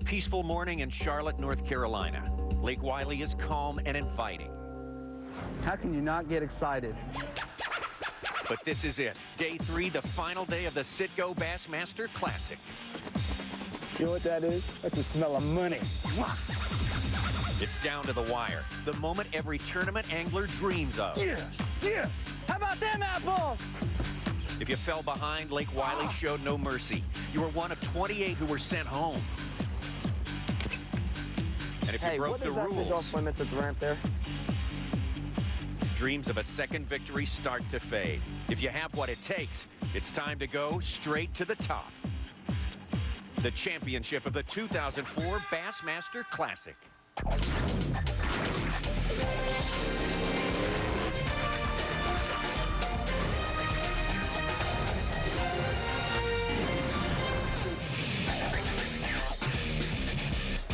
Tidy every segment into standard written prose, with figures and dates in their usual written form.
peaceful morning in Charlotte, North Carolina. Lake Wylie is calm and inviting. How can you not get excited? But this is it. Day 3, the final day of the Citgo Bassmaster Classic. You know what that is? That's a smell of money. It's down to the wire. The moment every tournament angler dreams of. Yeah. How about them apples? If you fell behind, Lake Wylie showed no mercy. You were one of 28 who were sent home. And if you broke the rules, what is off limits at the ramp there? dreams of a second victory start to fade. If you have what it takes, it's time to go straight to the top. The championship of the 2004 Bassmaster Classic.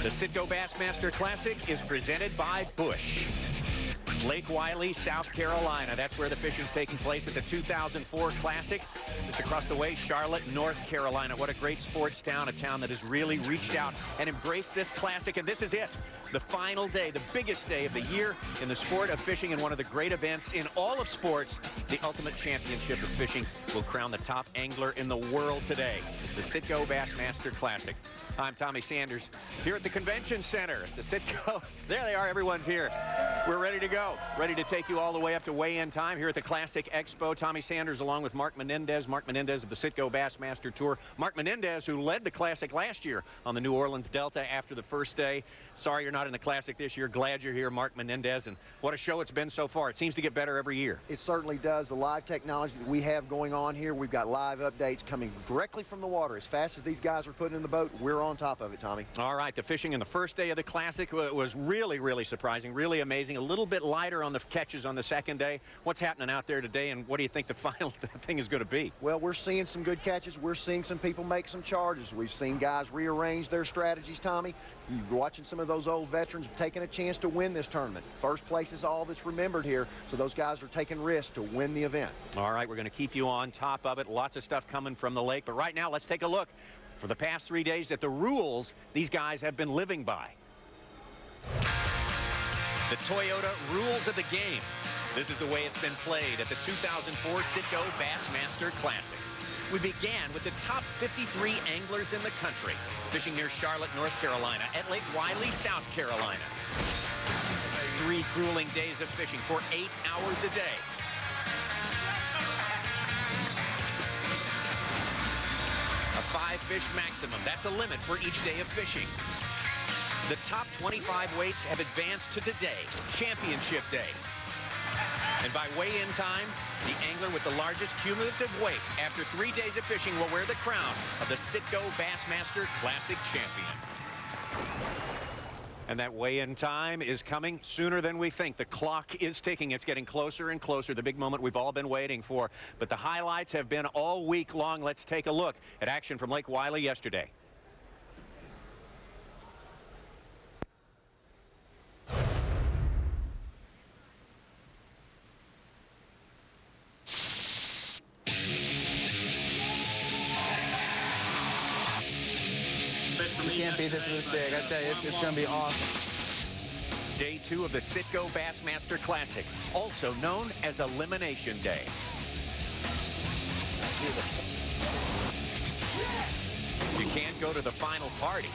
The Citgo Bassmaster Classic is presented by Busch. Lake Wylie, South Carolina. That's where the fishing's taking place at the 2004 Classic. Just across the way, Charlotte, North Carolina. What a great sports town, a town that has really reached out and embraced this classic. And this is it, the final day, the biggest day of the year in the sport of fishing and one of the great events in all of sports. The ultimate championship of fishing will crown the top angler in the world today, the Citgo Bassmaster Classic. I'm Tommy Sanders here at the Convention Center at the Citgo. There they are, everyone's here. We're ready to go, ready to take you all the way up to weigh-in time here at the Classic Expo. Tommy Sanders along with Mark Menendez of the Citgo Bassmaster Tour. Mark Menendez, who led the Classic last year on the New Orleans Delta after the first day. Sorry you're not in the Classic this year. Glad you're here, Mark Menendez, and what a show it's been so far. It seems to get better every year. It certainly does. The live technology that we have going on here, we've got live updates coming directly from the water. As fast as these guys are putting in the boat, we're on top of it, Tommy. All right, the fishing in the first day of the Classic was really, really surprising, really amazing. A little bit lighter on the catches on the second day. What's happening out there today, and what do you think the final thing is going to be? Well, we're seeing some good catches. We're seeing some people make some charges. We've seen guys rearrange their strategies, Tommy. You're watching some of those old veterans taking a chance to win this tournament. First place is all that's remembered here, so those guys are taking risks to win the event. All right, we're going to keep you on top of it. Lots of stuff coming from the lake, but right now let's take a look for the past 3 days at the rules these guys have been living by. The Toyota rules of the game. This is the way it's been played at the 2004 Citgo Bassmaster Classic. We began with the top 53 anglers in the country, fishing near Charlotte, North Carolina, at Lake Wylie, South Carolina. 3 grueling days of fishing for 8 hours a day. A 5-fish maximum, that's a limit for each day of fishing. The top 25 weights have advanced to today, Championship Day. And by weigh-in time, the angler with the largest cumulative weight after 3 days of fishing will wear the crown of the Citgo Bassmaster Classic Champion. And that weigh-in time is coming sooner than we think. The clock is ticking. It's getting closer and closer, the big moment we've all been waiting for. But the highlights have been all week long. Let's take a look at action from Lake Wylie yesterday. You can't beat this with a stick. I tell you, it's going to be awesome. Day 2 of the Citgo Bassmaster Classic, also known as Elimination Day. You can't go to the final party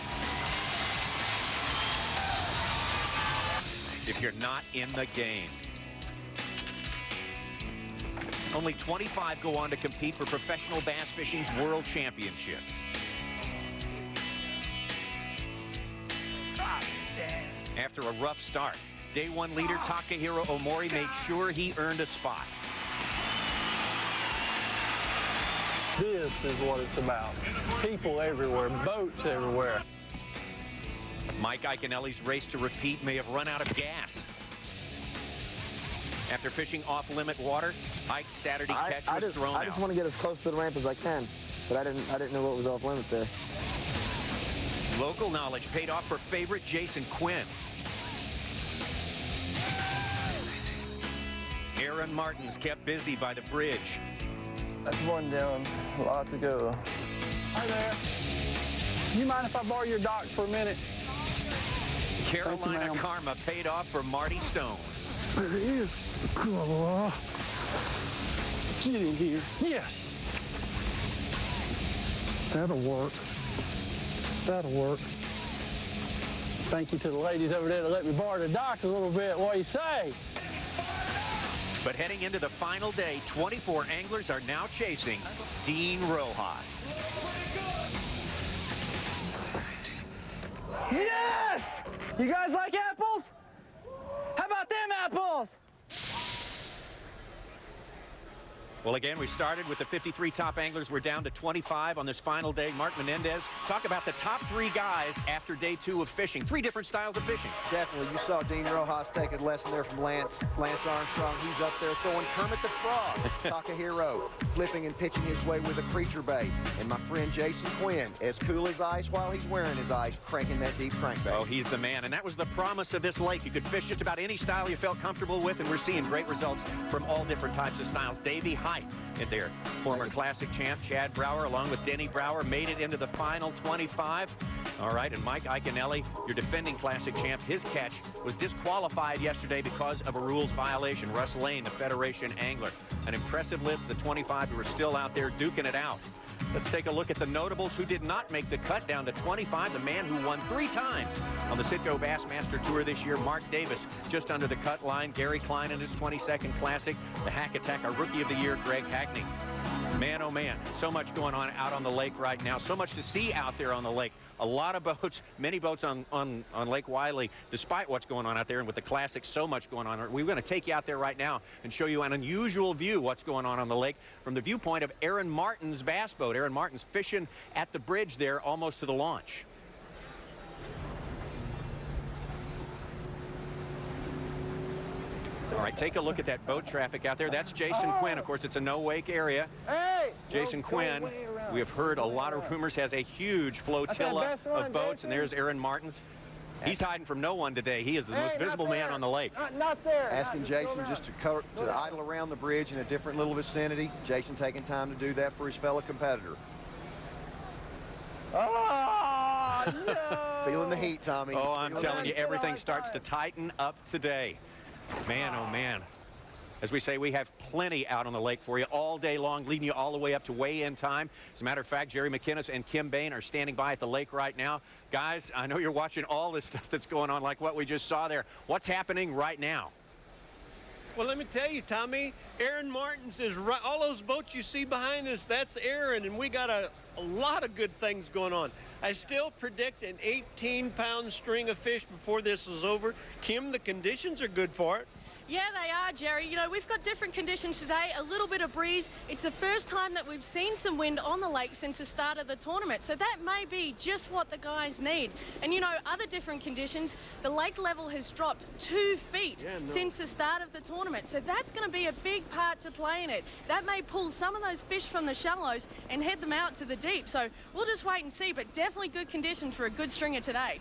if you're not in the game. Only 25 go on to compete for Professional Bass Fishing's World Championship. After a rough start, Day 1 leader Takahiro Omori made sure he earned a spot. This is what it's about. People everywhere, boats everywhere. Mike Iaconelli's race to repeat may have run out of gas. After fishing off-limit water, Ike's Saturday catch was thrown out. I just want to get as close to the ramp as I can, but I didn't know what was off limits there. Local knowledge paid off for favorite Jason Quinn. Aaron Martens kept busy by the bridge. That's one down, a lot to go. Hi there. You mind if I borrow your dock for a minute? Carolina karma paid off for Marty Stone. There he is. Get in here. Yes. That'll work. That'll work. Thank you to the ladies over there that let me borrow the dock a little bit. What do you say? But heading into the final day, 24 anglers are now chasing Dean Rojas. Yes! You guys like apples? How about them apples? Well, again, we started with the 53 top anglers. We're down to 25 on this final day. Mark Menendez, talk about the top 3 guys after day 2 of fishing. 3 different styles of fishing. Definitely. You saw Dean Rojas take a lesson there from Lance Armstrong. He's up there throwing Kermit the Frog. Takahiro flipping and pitching his way with a creature bait. And my friend Jason Quinn, as cool as ice while he's wearing his ice, cranking that deep crankbait. Oh, he's the man. And that was the promise of this lake. You could fish just about any style you felt comfortable with, and we're seeing great results from all different types of styles. Davey Hyde in there. Former Classic champ Chad Brauer, along with Denny Brauer, made it into the final 25. All right, and Mike Iaconelli, your defending Classic champ, his catch was disqualified yesterday because of a rules violation. Russ Lane, the Federation angler. An impressive list, the 25 who are still out there duking it out. Let's take a look at the notables who did not make the cut down to 25. The man who won 3 times on the Citgo Bassmaster Tour this year, Mark Davis, just under the cut line. Gary Klein in his 22nd Classic. The Hack Attack, our Rookie of the Year, Greg Hackney. Man, oh man, so much going on out on the lake right now. So much to see out there on the lake. A lot of boats, many boats on Lake Wylie, despite what's going on out there. And with the Classic, so much going on. We're going to take you out there right now and show you an unusual view what's going on the lake from the viewpoint of Aaron Martens' bass boat. Aaron Martens fishing at the bridge there almost to the launch. All right, take a look at that boat traffic out there. That's Jason Quinn. Of course, it's a no-wake area. Hey! Jason Quinn, we have heard a lot of rumors, has a huge flotilla of boats, and there's Aaron Martens. He's hiding from no one today. He is the most visible man on the lake. Not there. Asking Jason just to idle around the bridge in a different little vicinity. Jason taking time to do that for his fellow competitor. Oh, no! Feeling the heat, Tommy. Oh, I'm telling you, everything starts to tighten up today. Man, oh man. As we say, we have plenty out on the lake for you all day long, leading you all the way up to weigh-in time. As a matter of fact, Jerry McInnes and Kim Bain are standing by at the lake right now. Guys, I know you're watching all this stuff that's going on, like what we just saw there. What's happening right now? Well, let me tell you, Tommy, Aaron Martens is right. All those boats you see behind us, that's Aaron, and we got a lot of good things going on. I still predict an 18-pound string of fish before this is over. Kim, the conditions are good for it. Yeah, they are, Jerry. You know, we've got different conditions today, a little bit of breeze. It's the first time that we've seen some wind on the lake since the start of the tournament, so that may be just what the guys need. And, you know, other different conditions, the lake level has dropped 2 feet since the start of the tournament, so that's going to be a big part to play in it. That may pull some of those fish from the shallows and head them out to the deep, so we'll just wait and see, but definitely good conditions for a good stringer today.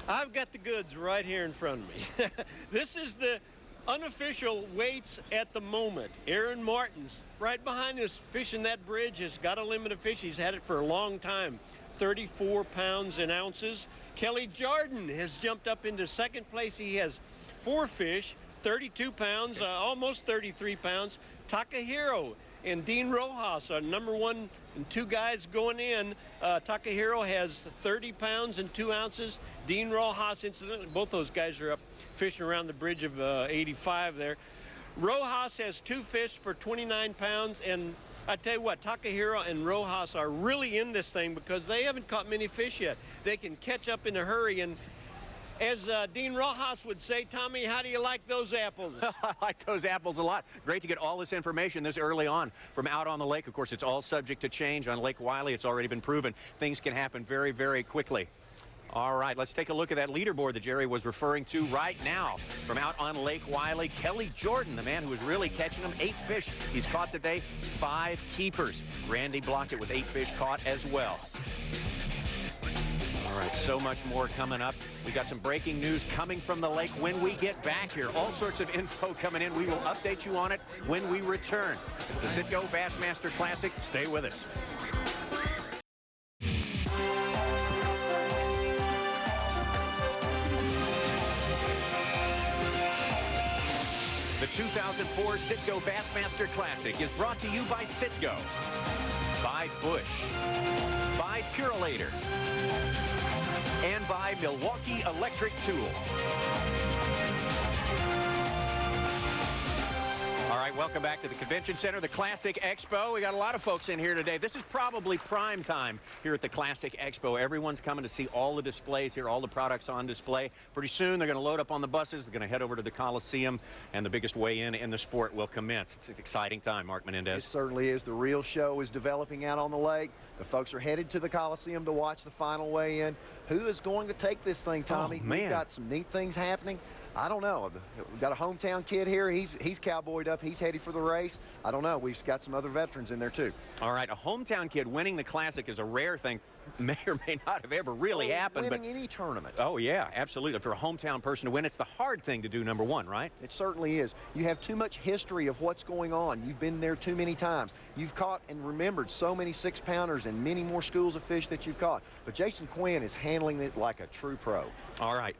I've got the goods right here in front of me. This is the unofficial weights at the moment. Aaron Martens, right behind us, fishing that bridge, has got a limit of fish. He's had it for a long time, 34 pounds in ounces. Kelly Jordan has jumped up into 2nd place. He has 4 fish, 32 pounds, almost 33 pounds. Takahiro and Dean Rojas are number 1 and 2 guys going in. Takahiro has 30 pounds and 2 ounces. Dean Rojas, incidentally, both those guys are up fishing around the bridge of 85 there. Rojas has 2 fish for 29 pounds, and I tell you what, Takahiro and Rojas are really in this thing because they haven't caught many fish yet. They can catch up in a hurry, and as Dean Rojas would say, Tommy, how do you like those apples? I like those apples a lot. Great to get all this information this early on from out on the lake. Of course, it's all subject to change on Lake Wylie. It's already been proven. Things can happen very, very quickly. All right, let's take a look at that leaderboard that Jerry was referring to right now. From out on Lake Wylie, Kelly Jordan, the man who is really catching them, 8 fish he's caught today, 5 keepers. Randy Blocket with 8 fish caught as well. All right, so much more coming up. We got some breaking news coming from the lake when we get back here. All sorts of info coming in. We will update you on it when we return. It's the Citgo Bassmaster Classic. Stay with us. 2004 Citgo Bassmaster Classic is brought to you by Citgo, by Busch, by Purolator, and by Milwaukee Electric Tool. All right, welcome back to the Convention Center, the Classic Expo. We got a lot of folks in here today. This is probably prime time here at the Classic Expo. Everyone's coming to see all the displays here, all the products on display. Pretty soon, they're going to load up on the buses. They're going to head over to the Coliseum, and the biggest weigh-in in the sport will commence. It's an exciting time, Mark Menendez. It certainly is. The real show is developing out on the lake. The folks are headed to the Coliseum to watch the final weigh-in. Who is going to take this thing, Tommy? Oh, man. We've got some neat things happening. I don't know. We've got a hometown kid here. He's cowboyed up. He's headed for the race. I don't know. We've got some other veterans in there, too. All right, a hometown kid winning the Classic is a rare thing. May or may not have ever really happened. Winning any tournament. Oh, yeah, absolutely. For a hometown person to win, it's the hard thing to do, number one, right? It certainly is. You have too much history of what's going on. You've been there too many times. You've caught and remembered so many 6-pounders and many more schools of fish that you've caught. But Jason Quinn is handling it like a true pro. All right.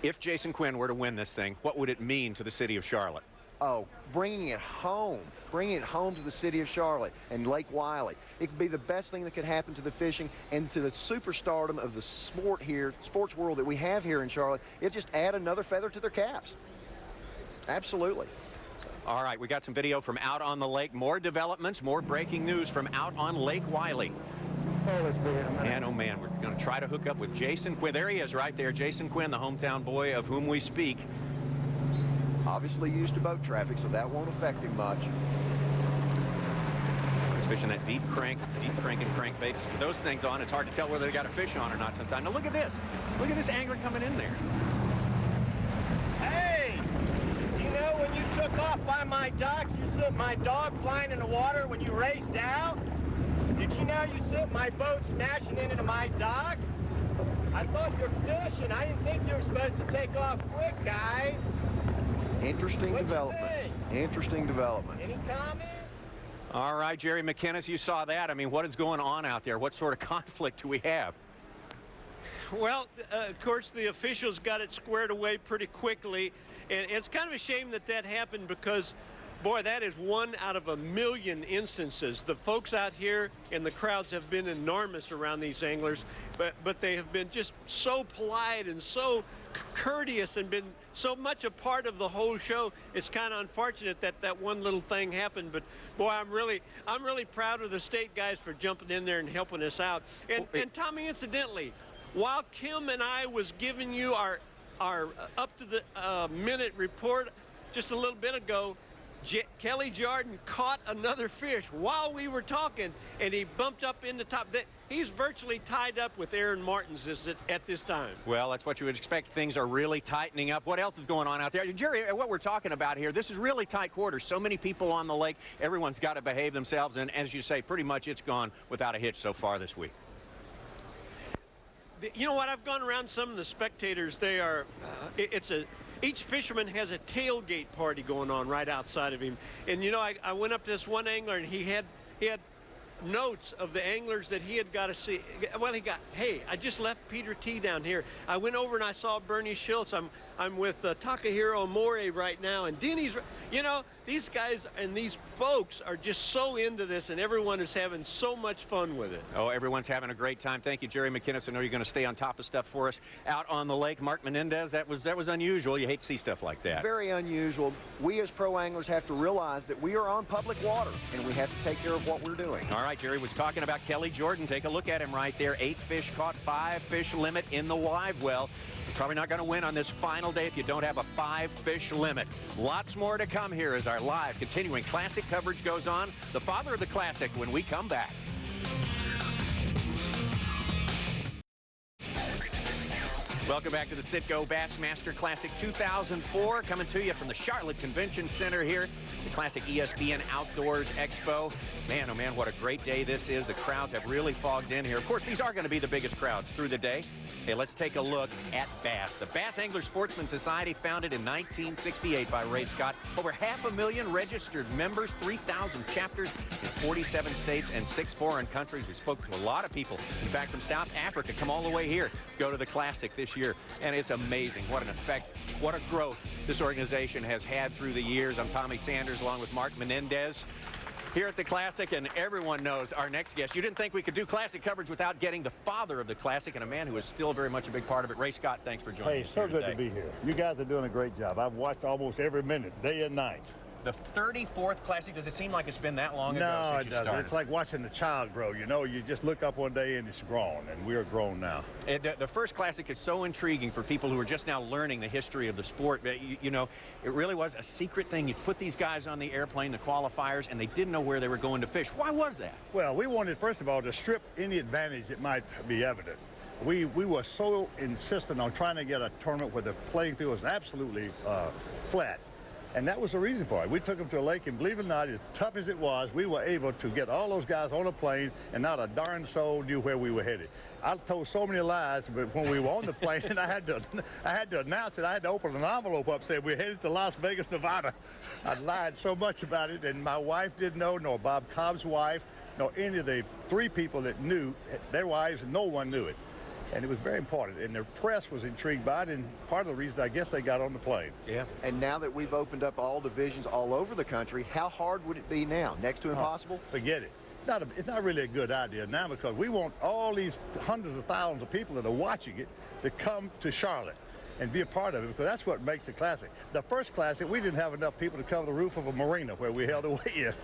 If Jason Quinn were to win this thing, what would it mean to the city of Charlotte? Oh, bringing it home to the city of Charlotte and Lake Wylie. It could be the best thing that could happen to the fishing and to the superstardom of the sport here, sports world that we have here in Charlotte. It just add another feather to their caps. Absolutely. All right, we got some video from out on the lake, more developments, more breaking news from out on Lake Wylie. Man, oh man, we're going to try to hook up with Jason Quinn. There he is right there, Jason Quinn, the hometown boy of whom we speak. Obviously used to boat traffic, so that won't affect him much. He's fishing that deep crank and crankbaits. With those things on, it's hard to tell whether they got a fish on or not sometimes. Now look at this. Look at this angler coming in there. Hey, you know when you took off by my dock, you sent my dog flying in the water when you raced out? Did you know you sent my boat smashing into my dock? I thought you were fishing. I didn't think you were supposed to take off quick, guys. Interesting developments. Interesting developments. Any comment? All right, Jerry McInnes, you saw that. I mean, what is going on out there? What sort of conflict do we have? Well, of course, the officials got it squared away pretty quickly. And it's kind of a shame that that happened because, boy, that is one out of a million instances. The folks out here and the crowds have been enormous around these anglers, but they have been just so polite and so courteous and been so much a part of the whole show. It's kind of unfortunate that that one little thing happened, but boy, I'm really proud of the state guys for jumping in there and helping us out. And Tommy, incidentally, while Kim and I was giving you our up to the minute report just a little bit ago, Kelly Jordan caught another fish while we were talking, and he bumped up in the top. He's virtually tied up with Aaron Martens at this time. Well, that's what you would expect. Things are really tightening up. What else is going on out there? Jerry, what we're talking about here, this is really tight quarters. So many people on the lake. Everyone's got to behave themselves, and as you say, pretty much it's gone without a hitch so far this week. You know what? I've gone around some of the spectators. They are, each fisherman has a tailgate party going on right outside of him. And you know, I went up to this one angler and he had notes of the anglers that he had got to see. Well, hey, I just left Peter T down here. I went over and I saw Bernie Schultz. I'm with Takahiro Omori right now, and Denny's, you know, these guys and these folks are just so into this, and everyone is having so much fun with it. Oh, everyone's having a great time. Thank you, Jerry McInnes. I know you're going to stay on top of stuff for us out on the lake. Mark Menendez, that was unusual. You hate to see stuff like that. Very unusual. We as pro anglers have to realize that we are on public water, and we have to take care of what we're doing. All right, Jerry was talking about Kelly Jordan. Take a look at him right there. 8 fish caught, 5 fish limit in the live well. You're probably not going to win on this final day if you don't have a 5 fish limit. Lots more to come here as our live continuing Classic coverage goes on. The father of the Classic when we come back. Welcome back to the Citgo Bassmaster Classic 2004, coming to you from the Charlotte Convention Center here, the Classic ESPN Outdoors Expo. Man, oh man, what a great day this is. The crowds have really fogged in here. Of course, these are going to be the biggest crowds through the day. Hey, let's take a look at Bass. The Bass Angler Sportsman Society, founded in 1968 by Ray Scott. Over 500,000 registered members, 3,000 chapters in 47 states and 6 foreign countries. We spoke to a lot of people, in fact, from South Africa, come all the way here. Go to the Classic this year. year, and it's amazing what an effect, what a growth this organization has had through the years. I'm Tommy Sanders along with Mark Menendez here at the Classic, and everyone knows our next guest. You didn't think we could do Classic coverage without getting the father of the Classic and a man who is still very much a big part of it. Ray Scott, thanks for joining us. Hey, so good to be here. You guys are doing a great job. I've watched almost every minute, day and night. The 34th Classic, does it seem like it's been that long ago No, since it you doesn't. started? It's like watching a child grow. You know, you just look up one day and it's grown, and we're grown now. The first Classic is so intriguing for people who are just now learning the history of the sport. You know, it really was a secret thing. You put these guys on the airplane, the qualifiers, and they didn't know where they were going to fish. Why was that? Well, we wanted, first of all, to strip any advantage that might be evident. We were so insistent on trying to get a tournament where the playing field was absolutely flat. And that was the reason for it. We took them to a lake, and believe it or not, as tough as it was, we were able to get all those guys on a plane, and not a darn soul knew where we were headed. I told so many lies, but when we were on the plane, and I had to announce it. I had to open an envelope up saying we're headed to Las Vegas, Nevada. I lied so much about it, and my wife didn't know, nor Bob Cobb's wife, nor any of the three people that knew, their wives, and no one knew it. And it was very important, and the press was intrigued by it, and part of the reason I guess they got on the plane. Yeah. And now that we've opened up all divisions all over the country, how hard would it be now? Next to impossible? Forget it. It's not really a good idea now, because we want all these hundreds of thousands of people that are watching it to come to Charlotte and be a part of it, because that's what makes the Classic. The first Classic, we didn't have enough people to cover the roof of a marina where we held the weigh-in.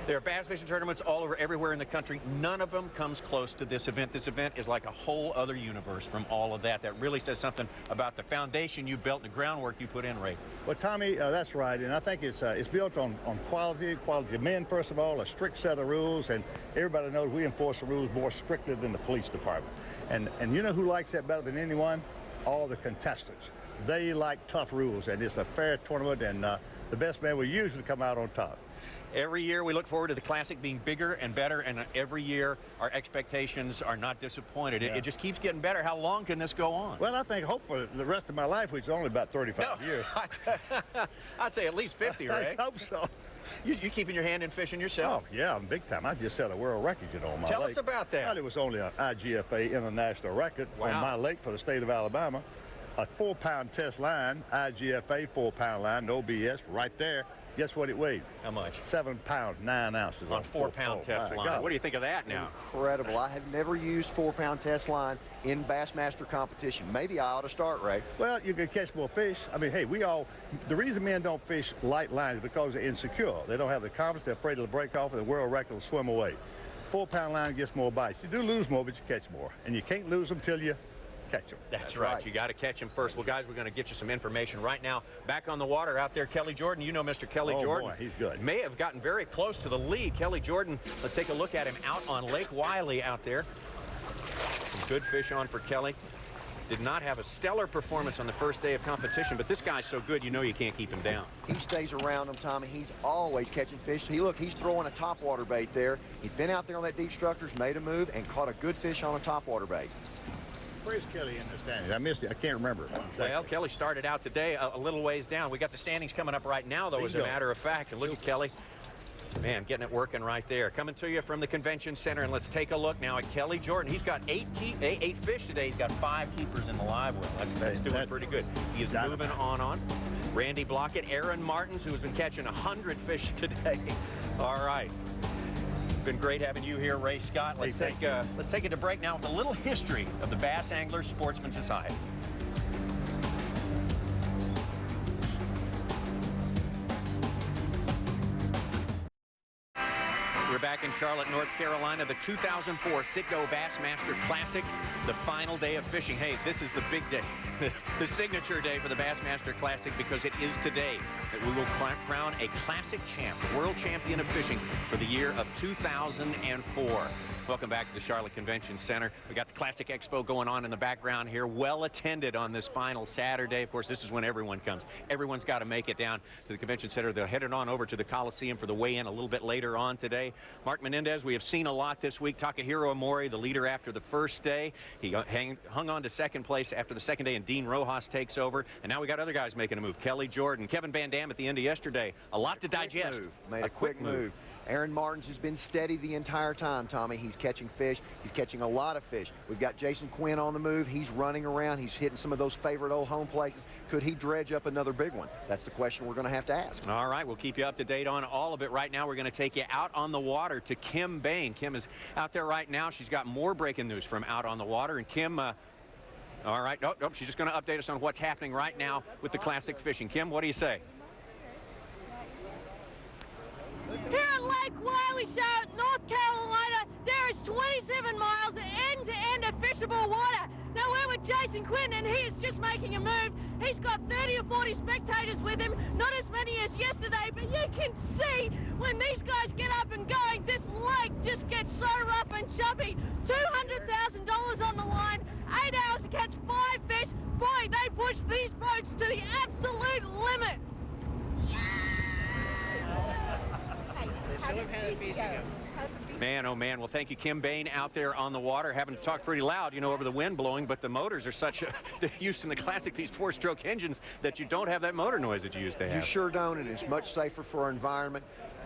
There are bass fishing tournaments all over, everywhere in the country. None of them comes close to this event. This event is like a whole other universe from all of that. That really says something about the foundation you built, the groundwork you put in, Ray. Well, Tommy, that's right, and I think it's built on quality of men, first of all, a strict set of rules, and everybody knows we enforce the rules more strictly than the police department. And you know who likes that better than anyone? All the contestants. They like tough rules, and it's a fair tournament, and the best man will usually come out on top. Every year we look forward to the Classic being bigger and better, and every year our expectations are not disappointed. Yeah. It just keeps getting better. How long can this go on? Well, I think hopefully the rest of my life, which is only about 35 years. I'd say at least 50, Ray. I hope so. You keeping your hand in fishing yourself? Oh, yeah, I'm big time. I just set a world record, you know, on my Tell lake. us about that. Well, it was only an IGFA international record on my lake for the state of Alabama. A 4-pound test line, IGFA 4-pound line, no BS, right there. Guess what it weighed? How much? 7 pounds, 9 ounces. On 4-pound test line. God. What do you think of that now? Incredible. I have never used 4-pound test line in Bassmaster competition. Maybe I ought to start, Ray. Well, you can catch more fish. I mean, hey, the reason men don't fish light lines is because they're insecure. They don't have the confidence. They're afraid it'll break off and the world record will swim away. 4-pound line gets more bites. You do lose more, but you catch more. And you can't lose them till you catch them. That's right. You got to catch them first. Well, guys, we're going to get you some information right now. Back on the water out there, Kelly Jordan. You know Mr. Kelly Jordan. Boy, he's good. May have gotten very close to the lead. Kelly Jordan, let's take a look at him out on Lake Wylie out there. Some good fish on for Kelly. Did not have a stellar performance on the first day of competition, but this guy's so good, you know you can't keep him down. He stays around him, Tommy. He's always catching fish. He's throwing a topwater bait there. He'd been out there on that deep structures, made a move, and caught a good fish on a topwater bait. Where's Kelly in the standings? I missed it. I can't remember. Exactly. Well, Kelly started out today a little ways down. We got the standings coming up right now, though, as a matter of fact. And look at Kelly. Man, getting it working right there. Coming to you from the convention center, and let's take a look now at Kelly Jordan. He's got 8 fish today. He's got 5 keepers in the live well. That's doing pretty good. He is moving on. Randy Blocket, Aaron Martens, who has been catching 100 fish today. All right. Been great having you here, Ray Scott. Let's take it to break now with a little history of the Bass Anglers Sportsman Society. We're back in Charlotte, North Carolina, the 2004 Citgo Bassmaster Classic, the final day of fishing. Hey, this is the big day, the signature day for the Bassmaster Classic, because it is today that we will crown a Classic champ, world champion of fishing for the year of 2004. Welcome back to the Charlotte Convention Center. We got the Classic Expo going on in the background here, well attended on this final Saturday. Of course, this is when everyone comes. Everyone's got to make it down to the Convention Center. They're headed on over to the Coliseum for the weigh-in a little bit later on today. Mark Menendez, we have seen a lot this week. Takahiro Omori, the leader after the first day. He hung on to second place after the second day, and Dean Rojas takes over. And now we got other guys making a move. Kelly Jordan, Kevin VanDam at the end of yesterday. A lot to digest. Made a quick move. Aaron Martens has been steady the entire time, Tommy. He's catching fish. He's catching a lot of fish. We've got Jason Quinn on the move. He's running around. He's hitting some of those favorite old home places. Could he dredge up another big one? That's the question we're going to have to ask. All right, we'll keep you up to date on all of it. Right now, we're going to take you out on the water to Kim Bain. Kim is out there right now. She's got more breaking news from out on the water. And Kim, all right, nope, she's just going to update us on what's happening right now with the classic fishing. Kim, what do you say? Here at Lake Wylie, North Carolina, there is 27 miles of end-to-end of fishable water. Now we're with Jason Quinn, and he is just making a move. He's got 30 or 40 spectators with him, not as many as yesterday, but you can see when these guys get up and going, this lake just gets so rough and choppy. $200,000 on the line, 8 hours to catch 5 fish. Boy, they push these boats to the absolute limit. Man, oh man. Well, thank you, Kim Bain, out there on the water, having to talk pretty loud, you know, over the wind blowing, but the motors are such they're used in the classic, these 4-stroke engines, that you don't have that motor noise that you used to have. You sure don't, and it's much safer for our environment.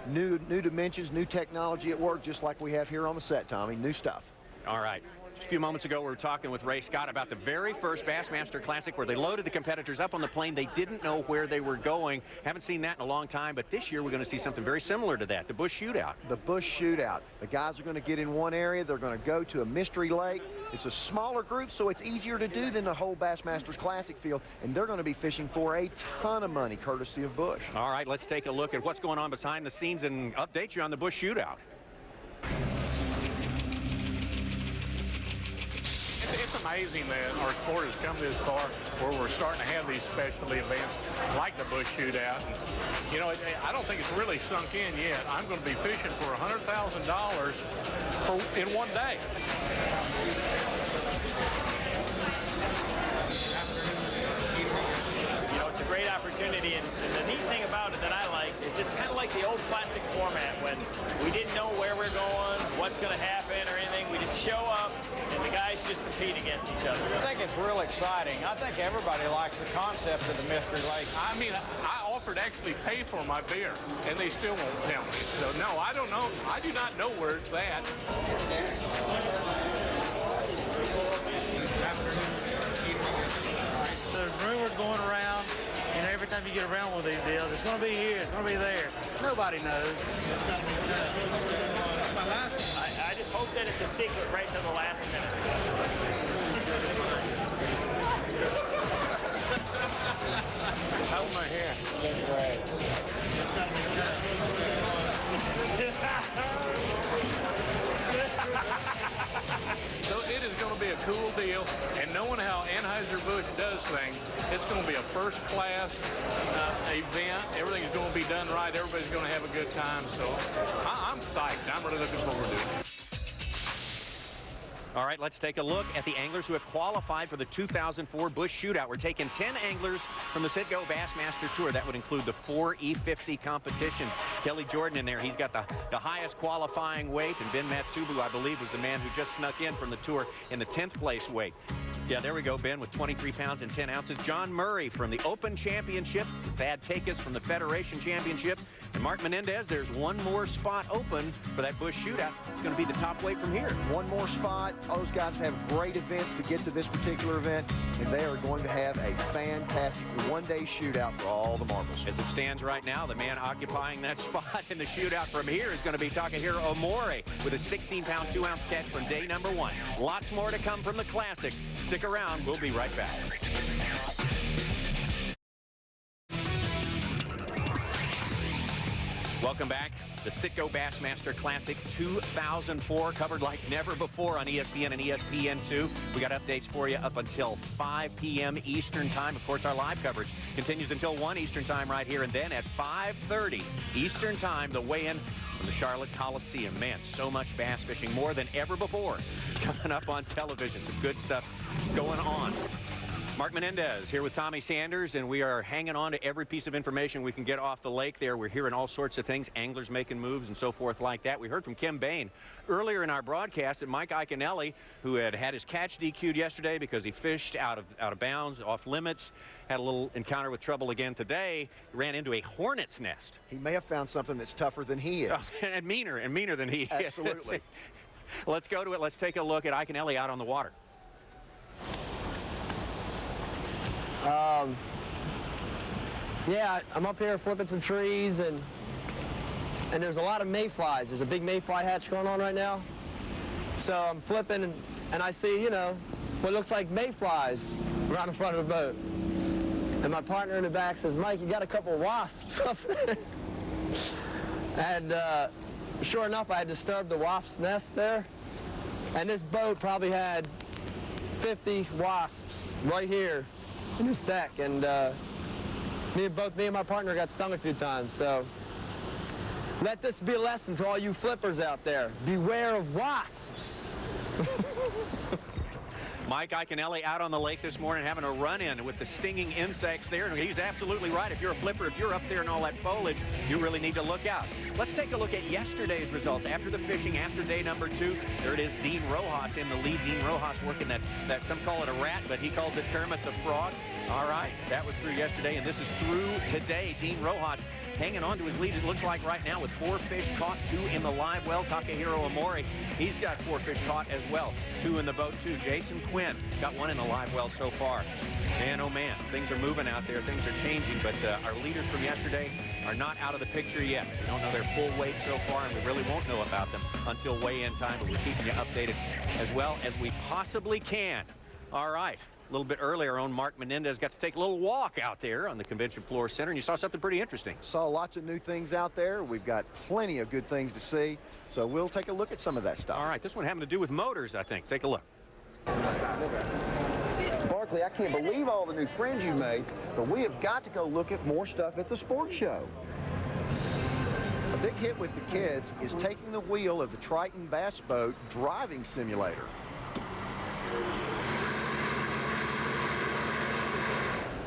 New dimensions, new technology at work, just like we have here on the set, Tommy. New stuff. All right. A few moments ago, we were talking with Ray Scott about the very first Bassmaster Classic where they loaded the competitors up on the plane. They didn't know where they were going. Haven't seen that in a long time, but this year we're going to see something very similar to that, the Busch Shootout. The Busch Shootout. The guys are going to get in one area. They're going to go to a mystery lake. It's a smaller group, so it's easier to do than the whole Bassmasters Classic field, and they're going to be fishing for a ton of money, courtesy of Busch. All right, let's take a look at what's going on behind the scenes and update you on the Busch Shootout. It's amazing that our sport has come this far where we're starting to have these specialty events like the Busch Shootout. And, you know, I don't think it's really sunk in yet. I'm going to be fishing for $100,000 in one day. You know, it's a great opportunity, and the neat thing about it that I like is it's kind of like the old classic format when we didn't know where we're going, what's going to happen or anything. We just show up, and the guys just compete against each other. I think it's real exciting. I think everybody likes the concept of the Mystery Lake. I mean, I offered to actually pay for my beer, and they still won't tell me. So, no, I don't know. I do not know where it's at. There's rumors going around, and every time you get around one of these deals, it's going to be here, it's going to be there. Nobody knows. It's my last one. I just hope that it's a secret right to the last minute. Hold my hair. That's great. So it is going to be a cool deal, and knowing how Anheuser-Busch does things, it's going to be a first-class event. Everything's going to be done right. Everybody's going to have a good time. So I'm psyched. I'm really looking forward to it. All right, let's take a look at the anglers who have qualified for the 2004 Busch Shootout. We're taking 10 anglers from the Sit-Go Bassmaster Tour. That would include the 4 E50 competitions. Kelly Jordan in there, he's got the highest qualifying weight, and Ben Matsubu, I believe, was the man who just snuck in from the tour in the 10th place weight. Yeah, there we go, Ben, with 23 pounds and 10 ounces. John Murray from the Open Championship. Thad Takis from the Federation Championship. And Mark Menendez, there's one more spot open for that Busch Shootout. It's going to be the top weight from here. One more spot. Those guys have great events to get to this particular event, and they are going to have a fantastic one-day shootout for all the marbles. As it stands right now, the man occupying that spot in the shootout from here is going to be Takahiro Omori with a 16-pound, 2-ounce catch from day number 1. Lots more to come from the Classics. Stick around. We'll be right back. Welcome back. The Sit-Go Bassmaster Classic 2004, covered like never before on ESPN and ESPN2. We got updates for you up until 5 p.m. Eastern Time. Of course, our live coverage continues until 1 Eastern Time right here, and then at 5:30 Eastern Time, the weigh-in from the Charlotte Coliseum. Man, so much bass fishing, more than ever before, coming up on television. Some good stuff going on. Mark Menendez here with Tommy Sanders, and we are hanging on to every piece of information we can get off the lake there. We're hearing all sorts of things, anglers making moves and so forth like that. We heard from Kim Bain earlier in our broadcast that Mike Iaconelli, who had his catch DQ'd yesterday because he fished out of bounds, off limits, had a little encounter with trouble again today, ran into a hornet's nest. He may have found something that's tougher than he is. And meaner than he is. Absolutely. Let's go to it. Let's take a look at Iaconelli out on the water. Yeah, I'm up here flipping some trees, and there's a lot of mayflies. There's a big mayfly hatch going on right now. So I'm flipping, and I see, you know, what looks like mayflies right in front of the boat. And my partner in the back says, Mike, you got a couple of wasps up there. And sure enough, I had disturbed the wasp nest there. And this boat probably had 50 wasps right here in this deck. And both me and my partner got stung a few times. So let this be a lesson to all you flippers out there. Beware of wasps. Mike Iaconelli out on the lake this morning having a run-in with the stinging insects there, and he's absolutely right. If you're a flipper, if you're up there in all that foliage, you really need to look out. Let's take a look at yesterday's results. After the fishing, after day number 2, there it is, Dean Rojas in the lead. Dean Rojas working that some call it a rat, but he calls it Kermit the Frog. All right, that was through yesterday, and this is through today. Dean Rojas hanging on to his lead, it looks like right now, with 4 fish caught, 2 in the live well. Takahiro Omori, he's got 4 fish caught as well, 2 in the boat too. Jason Quinn got 1 in the live well so far. Man, oh man, things are moving out there, things are changing, but our leaders from yesterday are not out of the picture yet. We don't know their full weight so far, and we really won't know about them until weigh-in time, but we're keeping you updated as well as we possibly can. All right. A little bit earlier, our own Mark Menendez got to take a little walk out there on the Convention Floor Center, and you saw something pretty interesting. Saw lots of new things out there. We've got plenty of good things to see, so we'll take a look at some of that stuff. All right, this one having to do with motors, I think. Take a look. Barkley, I can't believe all the new friends you made, but we have got to go look at more stuff at the sports show. A big hit with the kids is taking the wheel of the Triton Bass Boat driving simulator.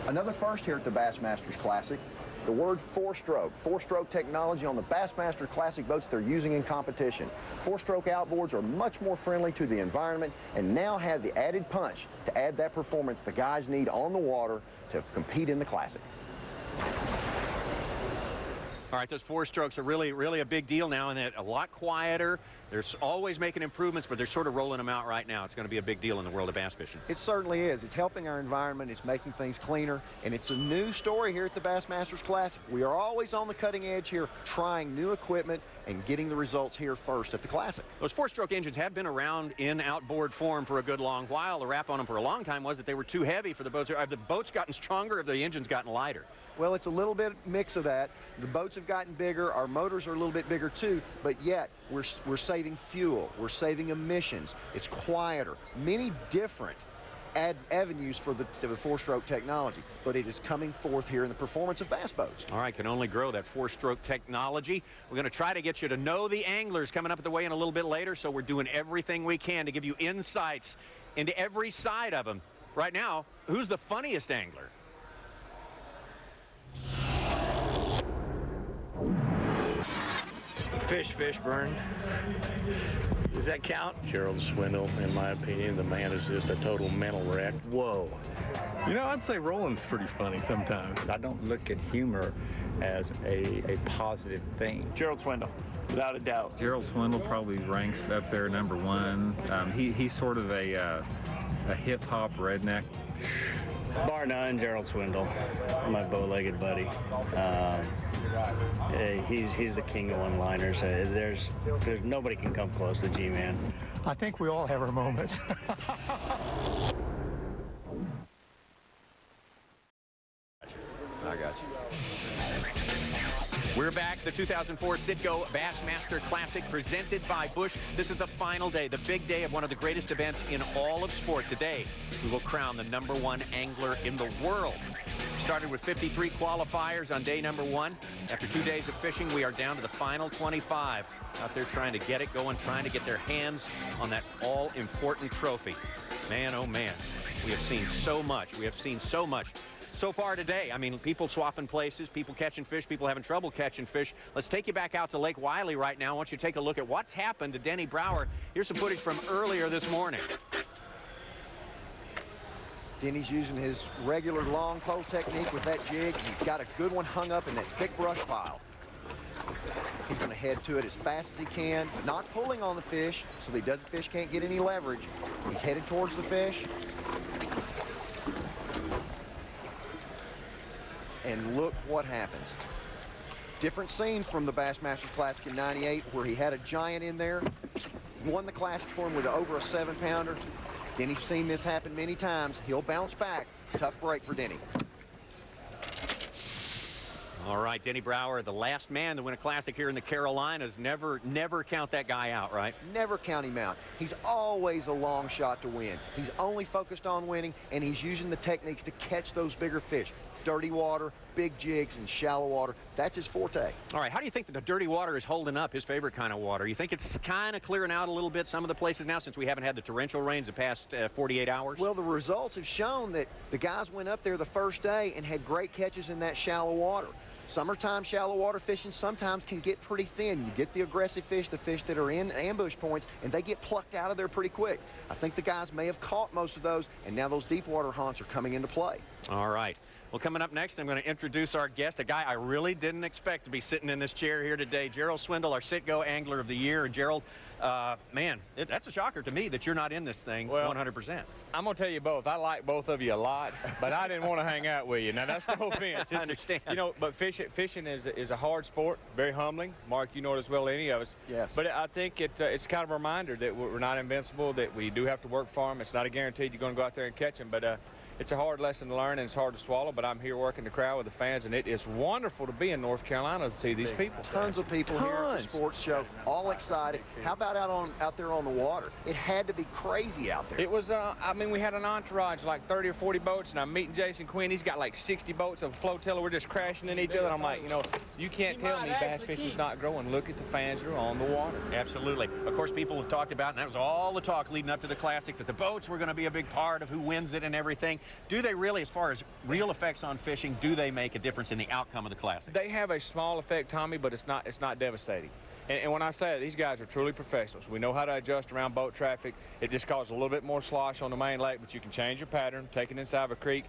Another first here at the Bassmasters Classic, the word 4-stroke. 4-stroke technology on the Bassmaster Classic boats they're using in competition. 4-stroke outboards are much more friendly to the environment and now have the added punch to add that performance the guys need on the water to compete in the Classic. All right, those 4-strokes are really a big deal now, and they're a lot quieter. They're always making improvements, but they're sort of rolling them out right now. It's going to be a big deal in the world of bass fishing. It certainly is. It's helping our environment. It's making things cleaner, and it's a new story here at the Bassmasters Classic. We are always on the cutting edge here, trying new equipment and getting the results here first at the Classic. Those 4-stroke engines have been around in outboard form for a good long while. The rap on them for a long time was that they were too heavy for the boats. Have the boats gotten stronger, or have the engines gotten lighter? Well, it's a little bit mix of that. The boats have gotten bigger. Our motors are a little bit bigger too, but yet we're saving fuel. We're saving emissions. It's quieter. Many different avenues for the 4-stroke technology, but it is coming forth here in the performance of bass boats. All right, can only grow that 4-stroke technology. We're going to try to get you to know the anglers coming up at the weigh-in a little bit later, so we're doing everything we can to give you insights into every side of them. Right now, who's the funniest angler? Fish burn. Does that count? Gerald Swindle, in my opinion, the man is just a total mental wreck. Whoa. You know, I'd say Roland's pretty funny sometimes. I don't look at humor as a positive thing. Gerald Swindle, without a doubt. Gerald Swindle probably ranks up there #1. He's sort of a hip-hop redneck. Bar none, Gerald Swindle, my bow-legged buddy. He's the king of one-liners. There's nobody can come close to G-Man. I think we all have our moments. I got much. We're back. The 2004 Citgo Bassmaster Classic presented by Busch. This is the final day, the big day of one of the greatest events in all of sport. Today, we will crown the #1 angler in the world. Started with 53 qualifiers on day #1. After 2 days of fishing, we are down to the final 25. Out there trying to get it going, trying to get their hands on that all-important trophy. Man, oh man, we have seen so much. We have seen so much. So far today, I mean, people swapping places, people catching fish, people having trouble catching fish. Let's take you back out to Lake Wylie right now. I want you to take a look at what's happened to Denny Brauer. Here's some footage from earlier this morning. Denny's using his regular long pole technique with that jig. He's got a good one hung up in that thick brush pile. He's going to head to it as fast as he can, not pulling on the fish so the fish can't get any leverage. He's headed towards the fish. And look what happens. Different scenes from the Bassmaster Classic in '98 where he had a giant in there. Won the Classic for him with over a 7-pounder. Denny's seen this happen many times. He'll bounce back. Tough break for Denny. All right, Denny Brauer, the last man to win a Classic here in the Carolinas. Never count that guy out, right? Never count him out. He's always a long shot to win. He's only focused on winning, and he's using the techniques to catch those bigger fish. Dirty water, big jigs, and shallow water. That's his forte. All right, how do you think that the dirty water is holding up, his favorite kind of water? You think it's kind of clearing out a little bit some of the places now since we haven't had the torrential rains the past 48 hours? Well, the results have shown that the guys went up there the first day and had great catches in that shallow water. Summertime shallow water fishing sometimes can get pretty thin. You get the aggressive fish, the fish that are in ambush points, and they get plucked out of there pretty quick. I think the guys may have caught most of those, and now those deep water haunts are coming into play. All right. Well, coming up next, I'm going to introduce our guest, a guy I really didn't expect to be sitting in this chair here today, Gerald Swindle, our Citgo Angler of the Year. And Gerald, man, that's a shocker to me that you're not in this thing 100%. I'm going to tell you both. I like both of you a lot, but I didn't want to hang out with you. Now, that's no offense. I understand. You know, but fishing is a hard sport, very humbling. Mark, you know it as well as any of us. Yes. But I think it's kind of a reminder that we're not invincible, that we do have to work for them. It's not a guarantee you're going to go out there and catch them, but it's a hard lesson to learn, and it's hard to swallow, but I'm here working the crowd with the fans, and it is wonderful to be in North Carolina to see these people. Tons of people here at the sports show, all excited. How about out there on the water? It had to be crazy out there. It was, I mean, we had an entourage, like 30 or 40 boats, and I'm meeting Jason Quinn. He's got like 60 boats of a flotilla. We're just crashing in each other. And I'm like, you know, you can't tell me bass fishing's not growing. Look at the fans that are on the water. Absolutely. Of course, people have talked about, and that was all the talk leading up to the Classic, that the boats were going to be a big part of who wins it and everything. Do they really, as far as real effects on fishing, do they make a difference in the outcome of the Classic? They have a small effect, Tommy, but it's not devastating. And when I say that, these guys are truly professionals. We know how to adjust around boat traffic. It just causes a little bit more slosh on the main lake, but you can change your pattern, take it inside of a creek.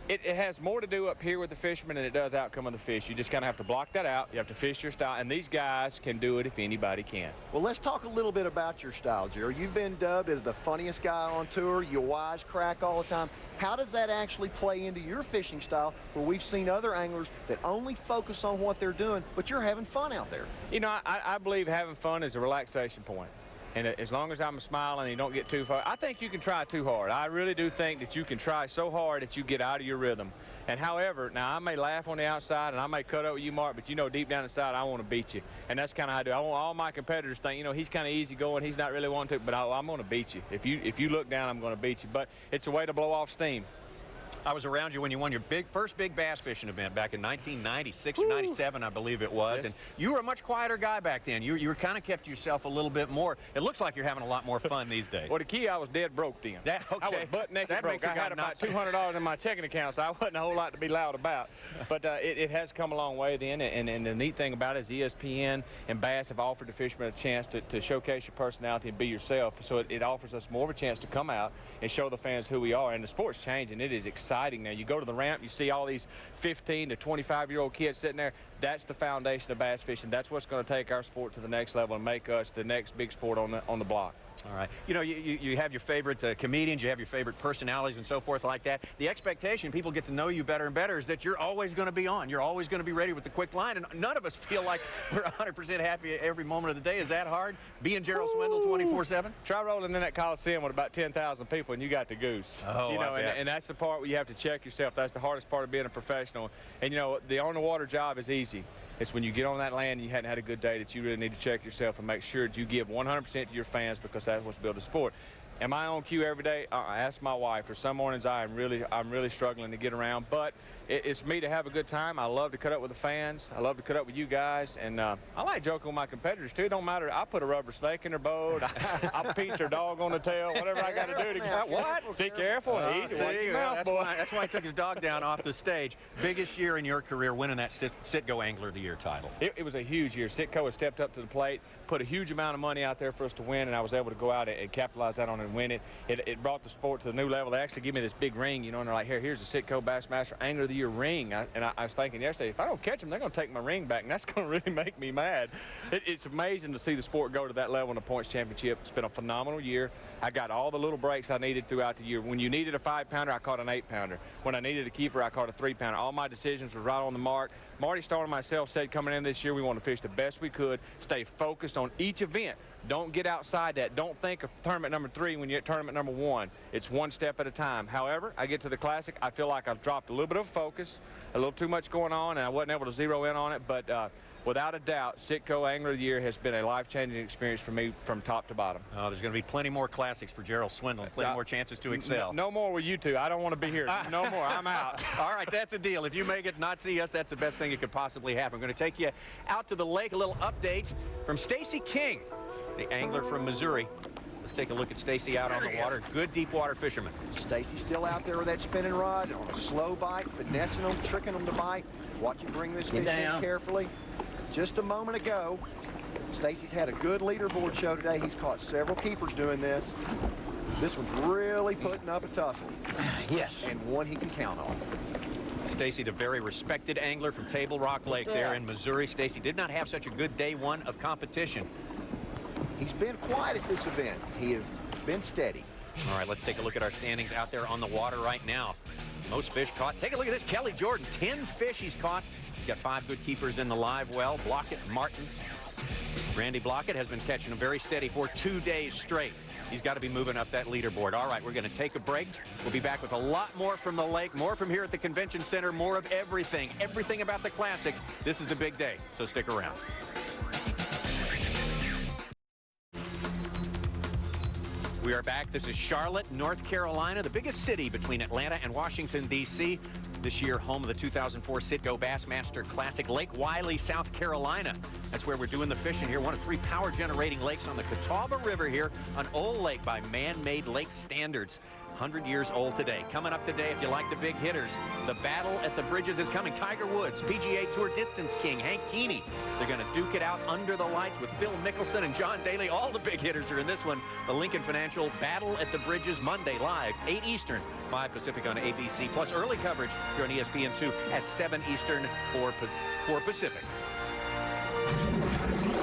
It has more to do up here with the fishermen than it does outcome of the fish. You just kind of have to block that out. You have to fish your style, and these guys can do it if anybody can. Well, let's talk a little bit about your style, Gerald. You've been dubbed as the funniest guy on tour. You wisecrack all the time. How does that actually play into your fishing style, where we've seen other anglers that only focus on what they're doing, but you're having fun out there? You know, I believe having fun is a relaxation point. And as long as I'm smiling and you don't get too far, I think you can try too hard. I really do think that you can try so hard that you get out of your rhythm. And however, now I may laugh on the outside and I may cut up with you, Mark, but you know deep down inside I want to beat you. And that's kind of how I do. I want all my competitors think, you know, he's kind of easy going, he's not really wanting to, but I'm going to beat you. If you look down, I'm going to beat you. But it's a way to blow off steam. I was around you when you won your first big bass fishing event back in 1996 or 97, I believe it was. Yes. And you were a much quieter guy back then. You were kind of kept yourself a little bit more. It looks like you're having a lot more fun these days. Well, the key, I was dead broke then. Okay. I was butt naked broke. I had about $200 in my checking account, so I wasn't a whole lot to be loud about. But it has come a long way then, and the neat thing about it is ESPN and Bass have offered the fishermen a chance to showcase your personality and be yourself. So it offers us more of a chance to come out and show the fans who we are. And the sport's changing. It is exciting now. You go to the ramp, you see all these 15 to 25-year-old kids sitting there. That's the foundation of bass fishing. That's what's going to take our sport to the next level and make us the next big sport on the block. All right. You know, you have your favorite comedians, you have your favorite personalities and so forth like that. The expectation, people get to know you better and better, is that you're always going to be on. You're always going to be ready with the quick line, and none of us feel like we're 100% happy every moment of the day. Is that hard, being Gerald Swindle 24/7? Try rolling in that Coliseum with about 10,000 people, and you got the goose. Oh, you know, and that's the part where you have to check yourself. That's the hardest part of being a professional. And, you know, the on-the-water job is easy. It's when you get on that land and you hadn't had a good day that you really need to check yourself and make sure that you give 100% to your fans, because that's what's built a sport. Am I on cue every day? I ask my wife. For some mornings, I'm really struggling to get around, but it's me to have a good time. I love to cut up with the fans. I love to cut up with you guys, and I like joking with my competitors too. It don't matter. I put a rubber snake in their boat. I'll pinch their dog on the tail. Whatever I got to do to get what? Be careful and easy. Watch your mouth, boy. That's why he took his dog down off the stage. Biggest year in your career, winning that Citgo Angler of the Year title. It was a huge year. Citgo has stepped up to the plate, put a huge amount of money out there for us to win, and I was able to go out and capitalize that on it and win it. It brought the sport to the new level. They actually give me this big ring, you know, and they're like, here's the Citgo Bassmaster Angler of the Year ring. I was thinking yesterday, if I don't catch them, they're going to take my ring back, and that's going to really make me mad. It's amazing to see the sport go to that level in the points championship. It's been a phenomenal year. I got all the little breaks I needed throughout the year. When you needed a 5-pounder, I caught an 8-pounder. When I needed a keeper, I caught a 3-pounder. All my decisions were right on the mark. Marty Starr and myself said coming in this year, we want to fish the best we could, stay focused on each event. Don't get outside that. Don't think of tournament number 3 when you're at tournament number 1. It's one step at a time. However, I get to the Classic, I feel like I've dropped a little bit of focus, a little too much going on, and I wasn't able to zero in on it. But without a doubt, Citgo Angler of the Year has been a life-changing experience for me from top to bottom. Oh, there's going to be plenty more Classics for Gerald Swindle, plenty more chances to excel. No more with you two. I don't want to be here. No more. I'm out. All right, that's a deal. If you make it not see us, that's the best thing that could possibly happen. We're going to take you out to the lake. A little update from Stacey King, the angler from Missouri. Let's take a look at Stacey out on the water. Good deep water fisherman. Stacey still out there with that spinning rod on a slow bite, finessing them, tricking them to bite. Watch him bring this fish in carefully. Just a moment ago, Stacey's had a good leaderboard show today. He's caught several keepers doing this. This one's really putting up a tussle. Yes. And one he can count on. Stacey, the very respected angler from Table Rock Lake there in Missouri. Stacey did not have such a good day 1 of competition. He's been quiet at this event. He has been steady. All right, let's take a look at our standings out there on the water right now. Most fish caught. Take a look at this. Kelly Jordan, 10 fish he's caught. He's got 5 good keepers in the live well. Blocket, Martens. Randy Blocket has been catching them very steady for 2 days straight. He's got to be moving up that leaderboard. All right, we're going to take a break. We'll be back with a lot more from the lake, more from here at the convention center, more of everything about the Classic. This is the big day, so stick around. We are back. This is Charlotte, North Carolina, the biggest city between Atlanta and Washington, D.C. This year, home of the 2004 Citgo Bassmaster Classic, Lake Wylie, South Carolina. That's where we're doing the fishing here. One of 3 power-generating lakes on the Catawba River here, an old lake by man-made lake standards. 100 years old today. Coming up today, if you like the big hitters, the battle at the bridges is coming. Tiger Woods, PGA Tour Distance King, Hank Keeney. They're going to duke it out under the lights with Phil Mickelson and John Daly. All the big hitters are in this one. The Lincoln Financial Battle at the Bridges, Monday live, 8 Eastern, 5 Pacific on ABC. Plus early coverage here on ESPN2 at 7 Eastern, 4 Pacific.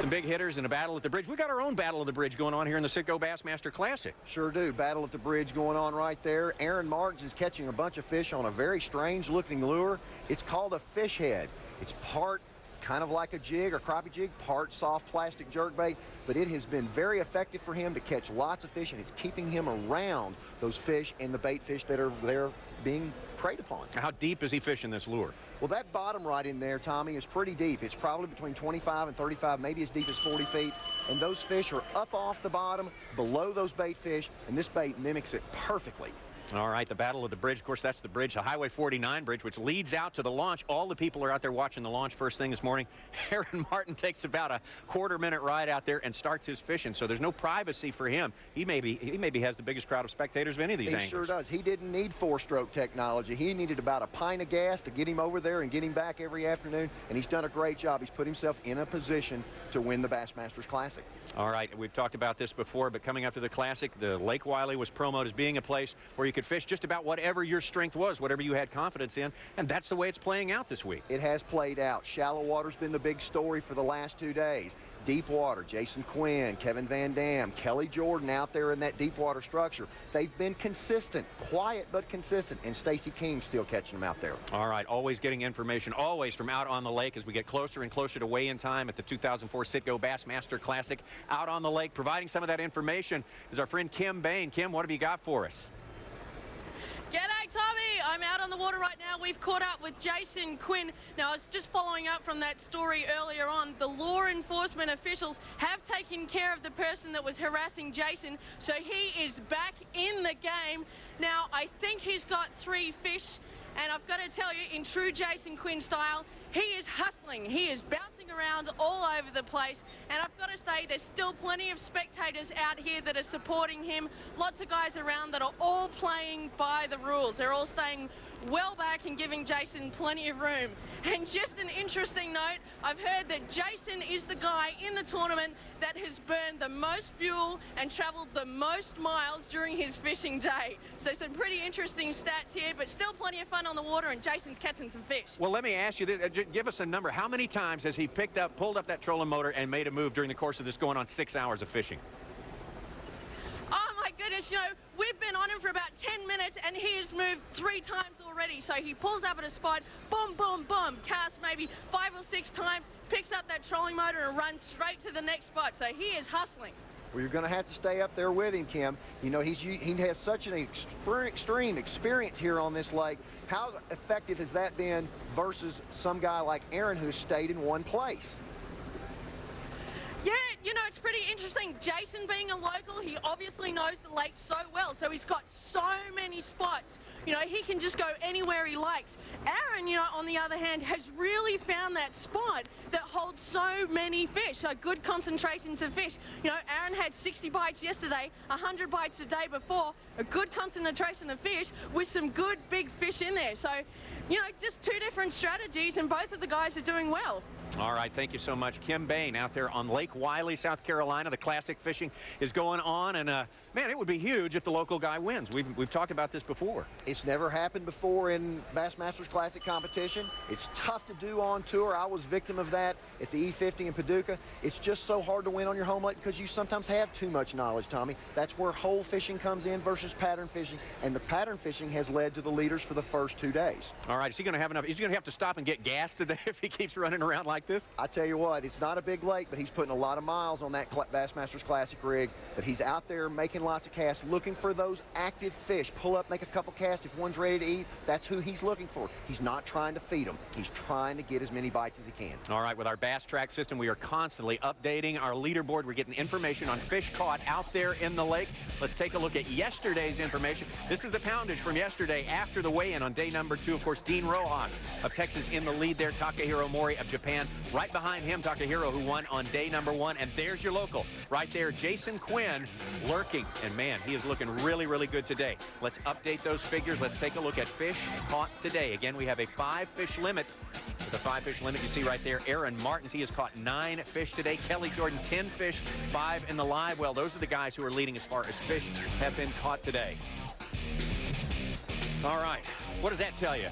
Some big hitters in a battle at the bridge. We got our own battle of the bridge going on here in the Citgo Bassmaster Classic. Sure do. Battle at the bridge going on right there. Aaron Martens is catching a bunch of fish on a very strange looking lure. It's called a fish head. It's part kind of like a jig or crappie jig, part soft plastic jerkbait, but it has been very effective for him to catch lots of fish, and it's keeping him around those fish and the bait fish that are there being preyed upon. How deep is he fishing this lure? Well, that bottom right in there, Tommy, is pretty deep. It's probably between 25 and 35, maybe as deep as 40 feet. And those fish are up off the bottom, below those bait fish, and this bait mimics it perfectly. All right, the battle of the bridge. Of course, that's the bridge, the Highway 49 bridge, which leads out to the launch. All the people are out there watching the launch first thing this morning. Aaron Martin takes about a quarter-minute ride out there and starts his fishing, so there's no privacy for him. He maybe has the biggest crowd of spectators of any of these anglers. He sure does. He didn't need 4-stroke technology. He needed about a pint of gas to get him over there and get him back every afternoon, and he's done a great job. He's put himself in a position to win the Bassmasters Classic. All right, we've talked about this before, but coming up to the Classic, the Lake Wylie was promoted as being a place where you could could fish just about whatever your strength was, whatever you had confidence in, and that's the way it's playing out this week. It has played out. Shallow water's been the big story for the last 2 days. Deep water, Jason Quinn, Kevin VanDam, Kelly Jordan out there in that deep water structure. They've been consistent, quiet but consistent, and Stacey King still catching them out there. All right, always getting information, always from out on the lake as we get closer and closer to weigh-in time at the 2004 Citgo Bassmaster Classic. Out on the lake, providing some of that information is our friend Kim Bain. Kim, what have you got for us? G'day, Tommy. I'm out on the water right now. We've caught up with Jason Quinn. Now, I was just following up from that story earlier on. The law enforcement officials have taken care of the person that was harassing Jason, so he is back in the game. Now, I think he's got 3 fish, and I've got to tell you, in true Jason Quinn style, he is hustling. He is bouncing around all over the place. And I've got to say, there's still plenty of spectators out here that are supporting him. Lots of guys around that are all playing by the rules. They're all staying well back and giving Jason plenty of room. And just an interesting note, I've heard that Jason is the guy in the tournament that has burned the most fuel and traveled the most miles during his fishing day. So some pretty interesting stats here, but still plenty of fun on the water, and Jason's catching some fish. Well, let me ask you this. Give us a number. How many times has he pulled up that trolling motor and made a move during the course of this going on 6 hours of fishing? Oh my goodness, you know, we've been on him for about 10 minutes and he has moved 3 times already. So he pulls up at a spot, boom, boom, boom, casts maybe 5 or 6 times, picks up that trolling motor and runs straight to the next spot. So he is hustling. Well, you're going to have to stay up there with him, Kim. You know, he has such an extreme experience here on this lake. How effective has that been versus some guy like Aaron who's stayed in one place? Yeah, you know, it's pretty interesting. Jason being a local, he obviously knows the lake so well, so he's got so many spots. You know, he can just go anywhere he likes. Aaron, you know, on the other hand, has really found that spot that holds so many fish, so good concentrations of fish. You know, Aaron had 60 bites yesterday, 100 bites the day before, a good concentration of fish with some good big fish in there. So, you know, just 2 different strategies, and both of the guys are doing well. All right, thank you so much. Kim Bain out there on Lake Wylie, South Carolina. The classic fishing is going on, and man, it would be huge if the local guy wins. We've talked about this before. It's never happened before in Bassmasters Classic competition. It's tough to do on tour. I was victim of that at the E50 in Paducah. It's just so hard to win on your home lake because you sometimes have too much knowledge, Tommy. That's where hole fishing comes in versus pattern fishing, and the pattern fishing has led to the leaders for the first 2 days. All right, is he going to have enough? Is he going to have to stop and get gas today if he keeps running around like this? I tell you what, it's not a big lake, but he's putting a lot of miles on that Bassmasters Classic rig. But he's out there making lots of casts, looking for those active fish. Pull up, make a couple casts. If one's ready to eat, that's who he's looking for. He's not trying to feed them. He's trying to get as many bites as he can. All right, with our Bass Track system, we are constantly updating our leaderboard. We're getting information on fish caught out there in the lake. Let's take a look at yesterday's information. This is the poundage from yesterday after the weigh-in on day number 2. Of course, Dean Rojas of Texas in the lead there. Takahiro Mori of Japan right behind him. Takahiro, who won on day number 1. And there's your local right there, Jason Quinn, lurking. And man, he is looking really, really good today. Let's update those figures. Let's take a look at fish caught today. Again, we have a 5-fish limit. With a 5-fish limit, you see right there, Aaron Martens, he has caught 9 fish today. Kelly Jordan, 10 fish, 5 in the live well. Those are the guys who are leading as far as fish have been caught today. All right, what does that tell you?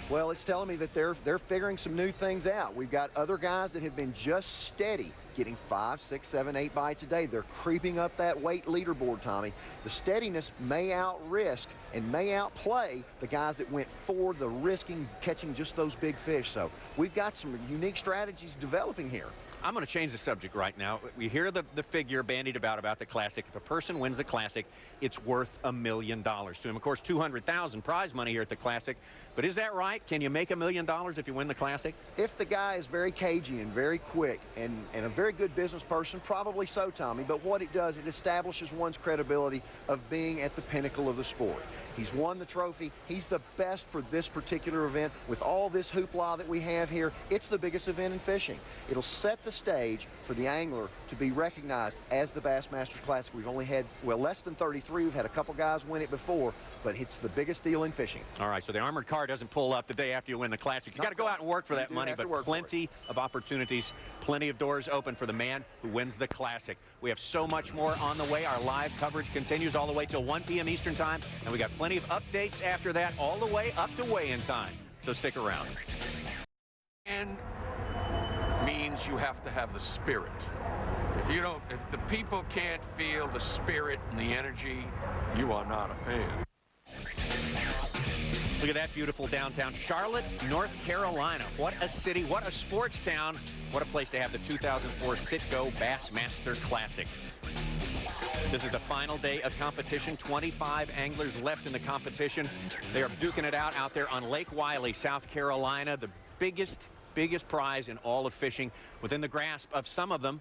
Well, it's telling me that they're figuring some new things out. We've got other guys that have been just steady, getting 5, 6, 7, 8 bites a day. They're creeping up that weight leaderboard, Tommy. The steadiness may out-risk and may outplay the guys that went for the risking, catching just those big fish. So we've got some unique strategies developing here. I'm going to change the subject right now. We hear the figure bandied about the Classic. If a person wins the Classic, it's worth $1 million to him. Of course, $200,000 prize money here at the Classic. But is that right? Can you make $1 million if you win the Classic? If the guy is very cagey and very quick and a very good business person, probably so, Tommy. But what it does, it establishes one's credibility of being at the pinnacle of the sport. He's won the trophy. He's the best for this particular event. With all this hoopla that we have here, it's the biggest event in fishing. It'll set the stage for the angler to be recognized as the Bassmasters Classic. We've only had, well, less than 33. We've had a couple guys win it before, but it's the biggest deal in fishing. All right, so the armored car car doesn't pull up the day after you win the Classic. You got to go out and work for that money, but plenty of opportunities, plenty of doors open for the man who wins the Classic. We have so much more on the way. Our live coverage continues all the way till 1 p.m. Eastern time, and we got plenty of updates after that all the way up to weigh-in time. So stick around. And means you have to have the spirit. If the people can't feel the spirit and the energy, you are not a fan. Look at that beautiful downtown Charlotte, North Carolina. What a city, what a sports town. What a place to have the 2004 Citgo Bassmaster Classic. This is the final day of competition. 25 anglers left in the competition. They are duking it out there on Lake Wylie, South Carolina. The biggest prize in all of fishing, within the grasp of some of them.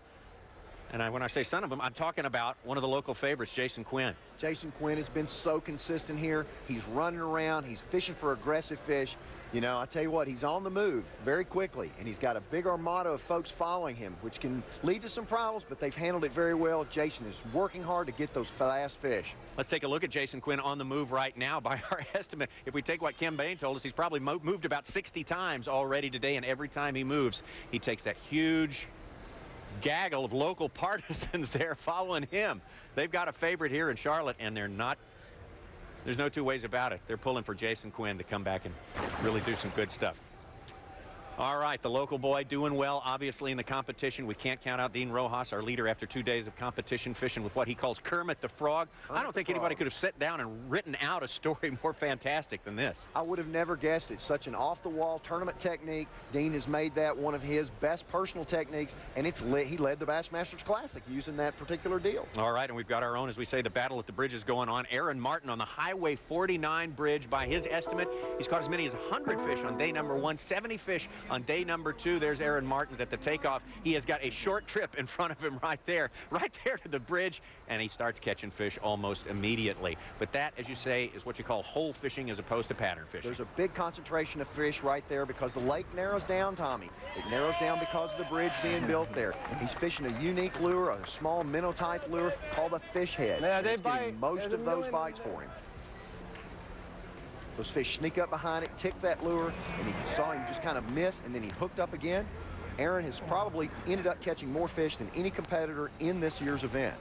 And when I say some of them, I'm talking about one of the local favorites, Jason Quinn. Jason Quinn has been so consistent here. He's running around. He's fishing for aggressive fish. You know, I tell you what, he's on the move very quickly, and he's got a big armada of folks following him, which can lead to some problems, but they've handled it very well. Jason is working hard to get those fast fish. Let's take a look at Jason Quinn on the move right now. By our estimate, if we take what Kim Bain told us, he's probably moved about 60 times already today, and every time he moves, he takes that huge gaggle of local partisans there following him. They've got a favorite here in Charlotte, and there's no two ways about it. They're pulling for Jason Quinn to come back and really do some good stuff. All right, the local boy doing well, obviously, in the competition. We can't count out Dean Rojas, our leader, after 2 days of competition fishing with what he calls Kermit the Frog. I don't think anybody could have sat down and written out a story more fantastic than this. I would have never guessed it. Such an off-the-wall tournament technique. Dean has made that one of his best personal techniques, and he led the Bassmasters Classic using that particular deal. All right, and we've got our own, as we say, the battle at the bridge is going on. Aaron Martin on the Highway 49 bridge. By his estimate, he's caught as many as 100 fish on day number 1, 70 fish on day number 2. There's Aaron Martens at the takeoff. He has got a short trip in front of him right there to the bridge, and he starts catching fish almost immediately. But that, as you say, is what you call hole fishing as opposed to pattern fishing. There's a big concentration of fish right there because the lake narrows down, Tommy. It narrows down because of the bridge being built there. He's fishing a unique lure, a small minnow-type lure called a fish head. Yeah, he's getting most of those bites for him. Those fish sneak up behind it, tick that lure, and he saw him just kind of miss, and then he hooked up again. Aaron has probably ended up catching more fish than any competitor in this year's event.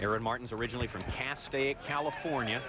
Aaron Martin's originally from Castaic, California.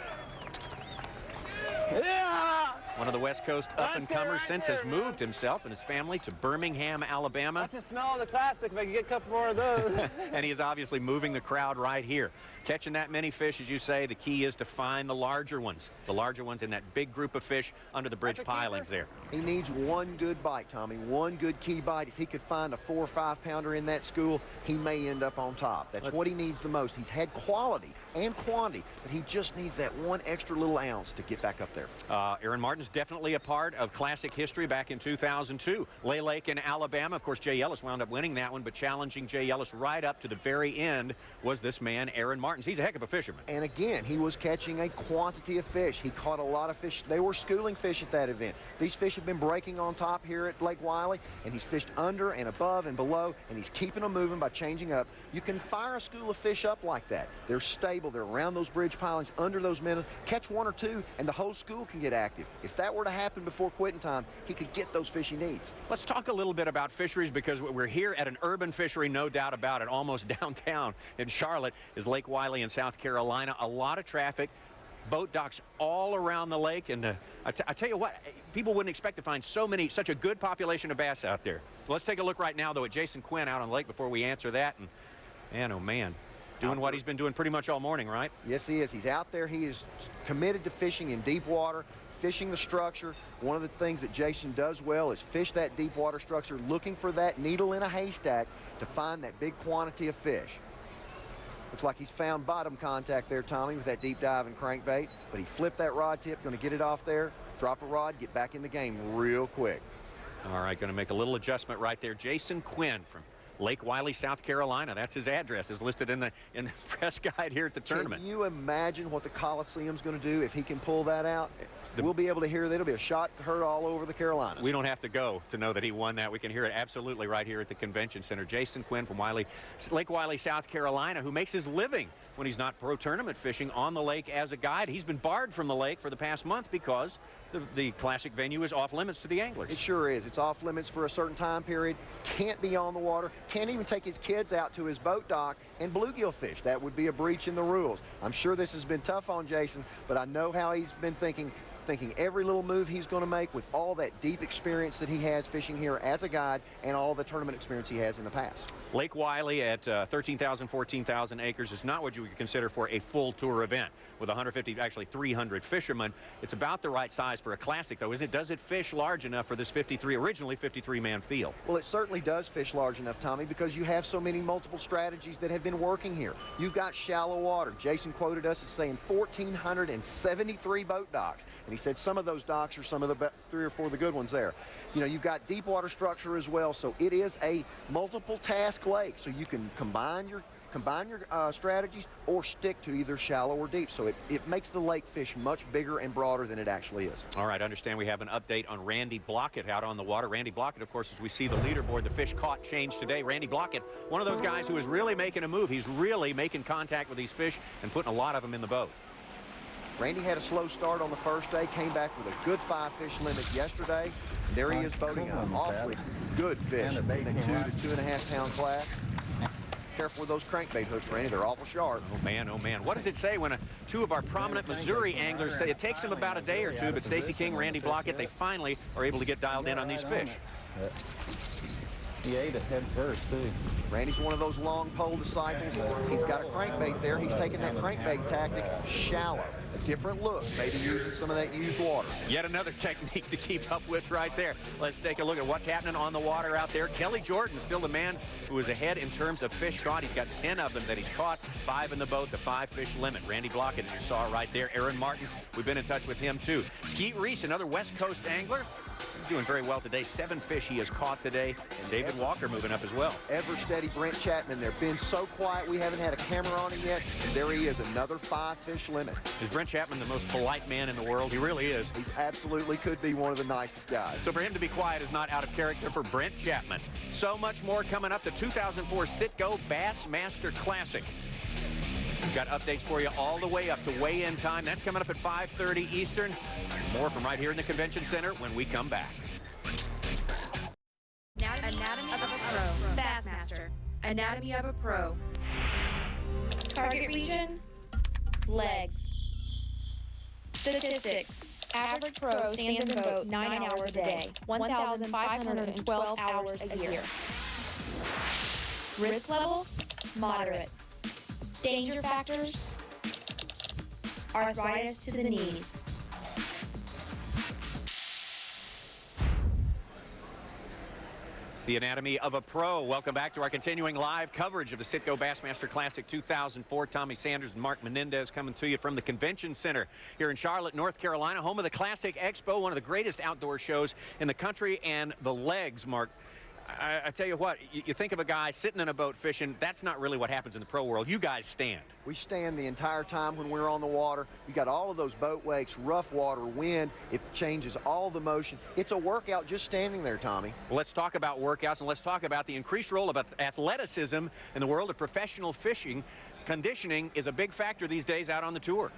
Yeah! One of the West Coast up-and-comers since has moved himself and his family to Birmingham, Alabama. That's the smell of the Classic. If I can get a couple more of those. And he is obviously moving the crowd right here. Catching that many fish, as you say, the key is to find the larger ones. The larger ones in that big group of fish under the bridge pilings there. He needs one good bite, Tommy, one good key bite. If he could find a 4 or 5 pounder in that school, he may end up on top. That's what he needs the most. He's had quality and quantity, but he just needs that one extra little ounce to get back up there. Aaron Martin's definitely a part of Classic history back in 2002. Lay Lake in Alabama. Of course, Jay Ellis wound up winning that one, but challenging Jay Ellis right up to the very end was this man, Aaron Martens. He's a heck of a fisherman. And again, he was catching a quantity of fish. He caught a lot of fish. They were schooling fish at that event. These fish have been breaking on top here at Lake Wylie, and he's fished under and above and below, and he's keeping them moving by changing up. You can fire a school of fish up like that. They're stable. They're around those bridge pilings, under those minnows. Catch 1 or 2, and the whole school can get active. If that were to happen before quitting time, he could get those fish he needs. Let's talk a little bit about fisheries, because we're here at an urban fishery, no doubt about it. Almost downtown in Charlotte is Lake Wylie in South Carolina. A lot of traffic, boat docks all around the lake, and I tell you what, people wouldn't expect to find such a good population of bass out there. So let's take a look right now, though, at Jason Quinn out on the lake before we answer that. And man, oh man, doing what he's been doing pretty much all morning, right? Yes, he is. He's out there. He is committed to fishing in deep water, fishing the structure. One of the things that Jason does well is fish that deep water structure, looking for that needle in a haystack to find that big quantity of fish. Looks like he's found bottom contact there, Tommy, with that deep dive and crankbait, but he flipped that rod tip, going to get it off there, drop a rod, get back in the game real quick. All right, going to make a little adjustment right there. Jason Quinn from Lake Wylie, South Carolina. That's his address, is listed in the press guide here at the tournament. Can you imagine what the Coliseum's going to do if he can pull that out? we'll be able to hear that. It'll be a shot heard all over the Carolinas. We don't have to go to know that he won that. We can hear it absolutely right here at the convention center. Jason Quinn from Lake Wylie, South Carolina, who makes his living when he's not pro tournament fishing on the lake as a guide. He's been barred from the lake for the past month because the classic venue is off limits to the anglers. It sure is. It's off limits for a certain time period. Can't be on the water. Can't even take his kids out to his boat dock and bluegill fish. That would be a breach in the rules. I'm sure this has been tough on Jason, but I know how he's been thinking every little move he's going to make with all that deep experience that he has fishing here as a guide and all the tournament experience he has in the past. Lake Wylie at 13,000, 14,000 acres is not what you would consider for a full tour event with 150, actually 300 fishermen. It's about the right size for a classic, though. Does it fish large enough for this originally 53-man field? Well, it certainly does fish large enough, Tommy, because you have so many multiple strategies that have been working here. You've got shallow water. Jason quoted us as saying 1,473 boat docks, and he said some of those docks are some of the 3 or 4 of the good ones there. You know, you've got deep water structure as well, so it is a multiple task lake, so you can combine your strategies or stick to either shallow or deep. So it makes the lake fish much bigger and broader than it actually is. All right, understand we have an update on Randy Blocket out on the water. Randy Blocket, of course, as we see the leaderboard, the fish caught changed today. Randy Blocket, one of those guys who is really making a move. He's really making contact with these fish and putting a lot of them in the boat. Randy had a slow start on the first day, came back with a good 5-fish limit yesterday. And there he is boating an awfully good fish in the 2 to 2.5 pound class. Careful with those crankbait hooks, Randy. They're awful sharp. Oh, man, oh, man. What does it say when two of our prominent Missouri anglers, it takes them about a day or two, but Stacey King, Randy Blocket, they finally are able to get dialed in on these fish. He ate it head first, too. Randy's one of those long pole disciples. He's got a crankbait there. He's taking that crankbait tactic shallow. A different look, maybe using some of that used water. Yet another technique to keep up with right there. Let's take a look at what's happening on the water out there. Kelly Jordan, still the man who is ahead in terms of fish caught. He's got 10 of them that he's caught, 5 in the boat, the 5-fish limit. Randy Blocket, as you saw right there. Aaron Martens, we've been in touch with him too. Skeet Reese, another West Coast angler. He's doing very well today. 7 fish he has caught today. And David Walker moving up as well. Ever steady Brent Chapman there. Been so quiet, we haven't had a camera on him yet. And there he is, another 5-fish limit. Is Brent Chapman the most polite man in the world? He really is. He's absolutely could be one of the nicest guys. So for him to be quiet is not out of character for Brent Chapman. So much more coming up. The 2004 Citgo Bassmaster Classic. We've got updates for you all the way up to weigh-in time. That's coming up at 5:30 Eastern. More from right here in the Convention Center when we come back. Anatomy of a Pro. Bassmaster. Anatomy of a Pro. Target region. Legs. Statistics. Average pro stands in boat 9 hours a day. 1,512 hours a year. Risk level. Moderate. Danger factors. Arthritis to the knees. The Anatomy of a Pro. Welcome back to our continuing live coverage of the Citgo Bassmaster Classic 2004. Tommy Sanders and Mark Menendez coming to you from the Convention Center here in Charlotte, North Carolina, home of the Classic Expo, one of the greatest outdoor shows in the country. And the legs, Mark, I tell you what, you think of a guy sitting in a boat fishing, that's not really what happens in the pro world. You guys stand. We stand the entire time when we're on the water. You got all of those boat wakes, rough water, wind. It changes all the motion. It's a workout just standing there, Tommy. Well, let's talk about workouts, and let's talk about the increased role of athleticism in the world of professional fishing. Conditioning is a big factor these days out on the tour.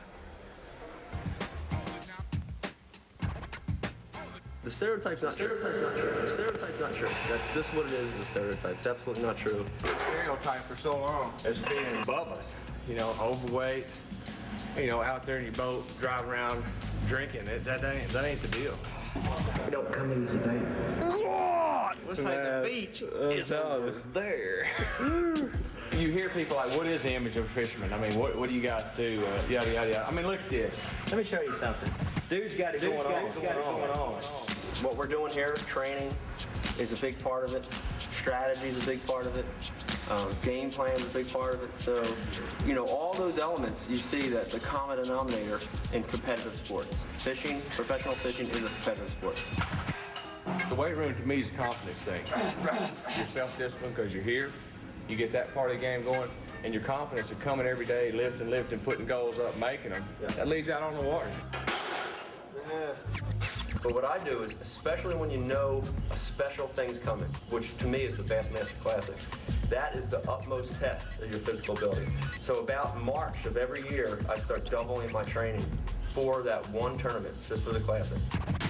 The stereotype's not true. The stereotype's not true. That's just what it is, the stereotype. It's absolutely not true. The stereotype for so long as being above us, you know, overweight, you know, out there in your boat, driving around, drinking. That ain't the deal. We don't come easy, baby. Looks like the beach is over there. You hear people like, what is the image of a fisherman? I mean, what do you guys do? Yada, yada, yada. I mean, look at this. Let me show you something. Dude's got it going on. What we're doing here, training, is a big part of it. Strategy is a big part of it. Game plan is a big part of it. So, you know, all those elements, you see that the common denominator in competitive sports. Fishing, professional fishing is a competitive sport. The weight room to me is a confidence thing. You're self-disciplined because you're here. You get that part of the game going, and your confidence of coming every day, lifting, putting goals up, making them, that leads out on the water. But what I do is, especially when you know a special thing's coming, which to me is the Bassmaster Classic, that is the utmost test of your physical ability. So about March of every year, I start doubling my training for that one tournament, just for the Classic.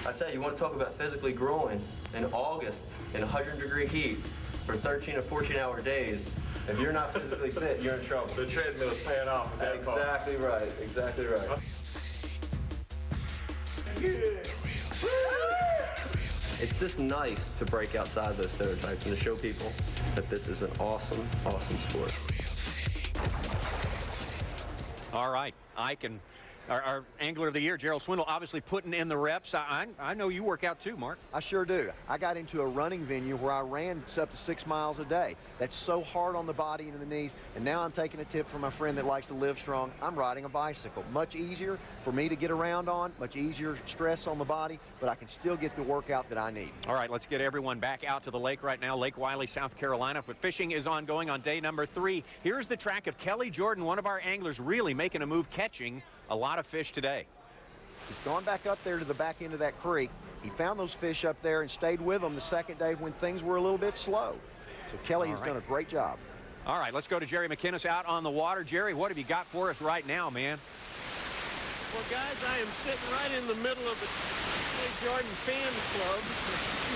I tell you, you want to talk about physically grueling, in August, in 100-degree heat, for 13 or 14-hour days, if you're not physically fit, you're in trouble. The treadmill is paying off at that Exactly right, exactly right. It's just nice to break outside those stereotypes and to show people that this is an awesome, awesome sport. All right, our angler of the year, Gerald Swindle, obviously putting in the reps. I know you work out too, Mark. I sure do. I got into a running venue where I ran up to 6 miles a day. That's so hard on the body and the knees. And now I'm taking a tip from my friend that likes to live strong. I'm riding a bicycle. Much easier for me to get around on, much easier stress on the body, but I can still get the workout that I need. All right, let's get everyone back out to the lake right now. Lake Wylie, South Carolina. But fishing is ongoing on day number 3. Here's the track of Kelly Jordan, one of our anglers really making a move, catching a lot of fish today. He's gone back up there to the back end of that creek. He found those fish up there and stayed with them the second day when things were a little bit slow. So Kelly has done a great job. All right, let's go to Jerry McInnes out on the water. Jerry, what have you got for us right now, man? Well, guys, I am sitting right in the middle of the Kelly Jordan fan club.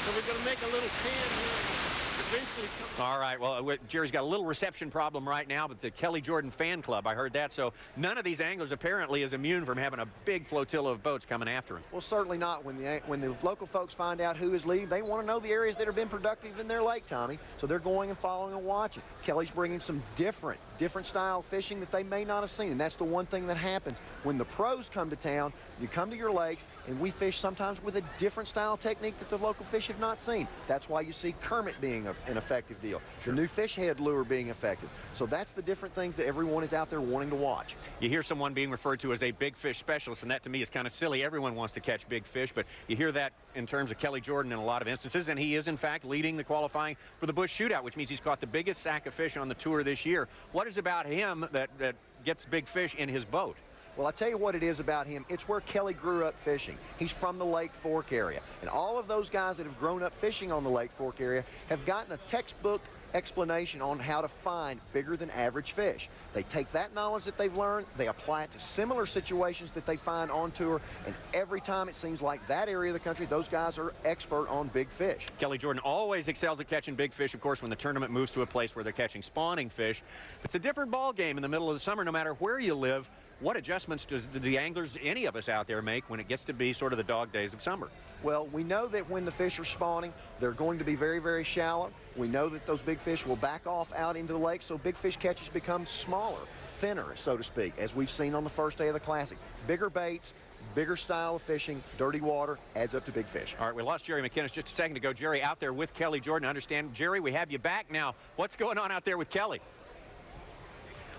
So we're going to make a little pan here. Eventually come. All right, well, Jerry's got a little reception problem right now, but the Kelly Jordan fan club, I heard that. So none of these anglers apparently is immune from having a big flotilla of boats coming after him. Well, certainly not. When the local folks find out who is leading, they want to know the areas that have been productive in their lake, Tommy. So they're going and following and watching. Kelly's bringing some different style fishing that they may not have seen, and that's the one thing that happens. When the pros come to town, you come to your lakes, and we fish sometimes with a different style technique that the local fish have not seen. That's why you see Kermit being an effective deal, the new fish head lure being effective. So that's the different things that everyone is out there wanting to watch. You hear someone being referred to as a big fish specialist, and that to me is kind of silly. Everyone wants to catch big fish, but you hear that in terms of Kelly Jordan in a lot of instances, and he is in fact leading the qualifying for the Busch Shootout, which means he's caught the biggest sack of fish on the tour this year. What is about him that gets big fish in his boat? Well, I'll tell you what it is about him. It's where Kelly grew up fishing. He's from the Lake Fork area. And all of those guys that have grown up fishing on the Lake Fork area have gotten a textbook explanation on how to find bigger than average fish. They take that knowledge that they've learned, they apply it to similar situations that they find on tour, and every time it seems like that area of the country, those guys are expert on big fish. Kelly Jordan always excels at catching big fish, of course, when the tournament moves to a place where they're catching spawning fish. It's a different ball game in the middle of the summer, no matter where you live. What adjustments do the anglers, any of us out there, make when it gets to be sort of the dog days of summer? Well, we know that when the fish are spawning, they're going to be very, very shallow. We know that those big fish will back off out into the lake, so big fish catches become smaller, thinner, so to speak, as we've seen on the first day of the Classic. Bigger baits, bigger style of fishing, dirty water, adds up to big fish. All right, we lost Jerry McInnes just a second ago. Jerry out there with Kelly Jordan. I understand, Jerry, we have you back now. What's going on out there with Kelly?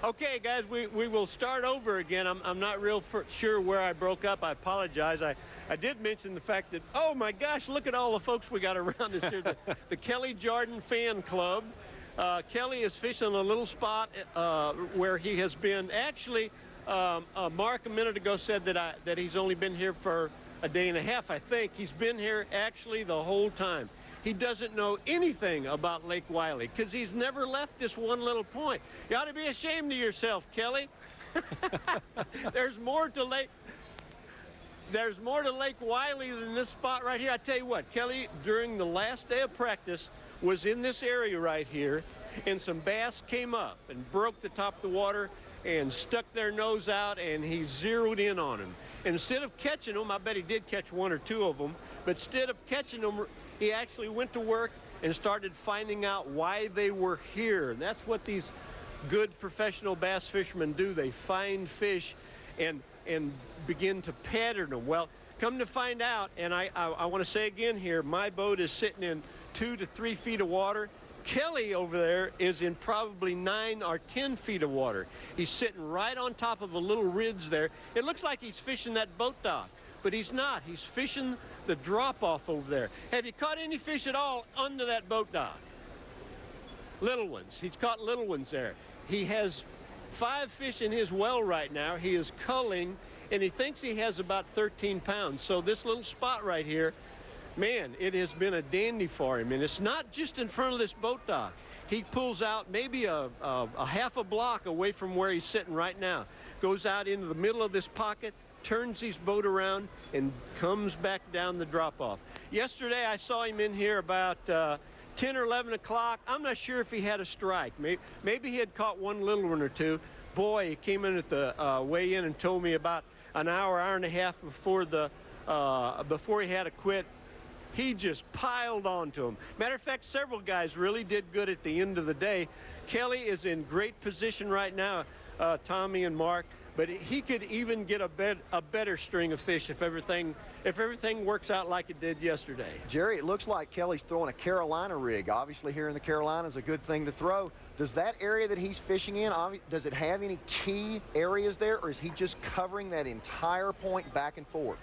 Okay, guys, we will start over again. I'm not real sure where I broke up. I apologize. I did mention the fact that, oh my gosh, look at all the folks we got around us here. The Kelly Jordan fan club. Kelly is fishing a little spot where he has been. Actually, Mark a minute ago said that he's only been here for a day and a half, I think. He's been here actually the whole time. He doesn't know anything about Lake Wylie because he's never left this one little point. You ought to be ashamed of yourself, Kelly. There's more to Lake Wylie than this spot right here. I tell you what, Kelly, during the last day of practice, was in this area right here, and some bass came up and broke the top of the water and stuck their nose out, and he zeroed in on them. Instead of catching them, I bet he did catch one or two of them, but instead of catching them, he actually went to work and started finding out why they were here. That's what these good professional bass fishermen do. They find fish and begin to pattern them. Well, come to find out, and I want to say again here, my boat is sitting in 2 to 3 feet of water. Kelly over there is in probably 9 or 10 feet of water. He's sitting right on top of a little ridge there. It looks like he's fishing that boat dock, but he's not. He's fishing the drop-off over there. Have you caught any fish at all under that boat dock? Little ones. He's caught little ones there. He has 5 fish in his well right now. He is culling, and he thinks he has about 13 pounds. So this little spot right here, man, it has been a dandy for him. And it's not just in front of this boat dock. He pulls out maybe a half a block away from where he's sitting right now, goes out into the middle of this pocket, turns his boat around, and comes back down the drop-off. Yesterday, I saw him in here about 10 or 11 o'clock. I'm not sure if he had a strike. Maybe he had caught one little one or two. Boy, he came in at the weigh-in and told me about an hour, hour and a half before he had to quit. He just piled onto him. Matter of fact, several guys really did good at the end of the day. Kelly is in great position right now, Tommy and Mark, but he could even get a better string of fish if everything works out like it did yesterday. Jerry, it looks like Kelly's throwing a Carolina rig. Obviously, here in the Carolinas, a good thing to throw. Does that area that he's fishing in, does it have any key areas there, or is he just covering that entire point back and forth?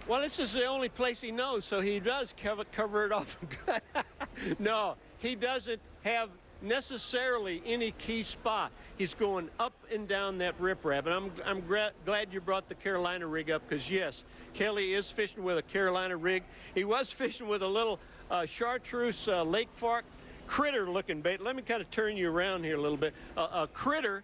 Well, this is the only place he knows, so he does cover it off good. No, he doesn't have necessarily any key spot. He's going up and down that riprap, and I'm glad you brought the Carolina rig up, because yes, Kelly is fishing with a Carolina rig. He was fishing with a little chartreuse Lake Fork critter-looking bait. Let me kind of turn you around here a little bit. A critter,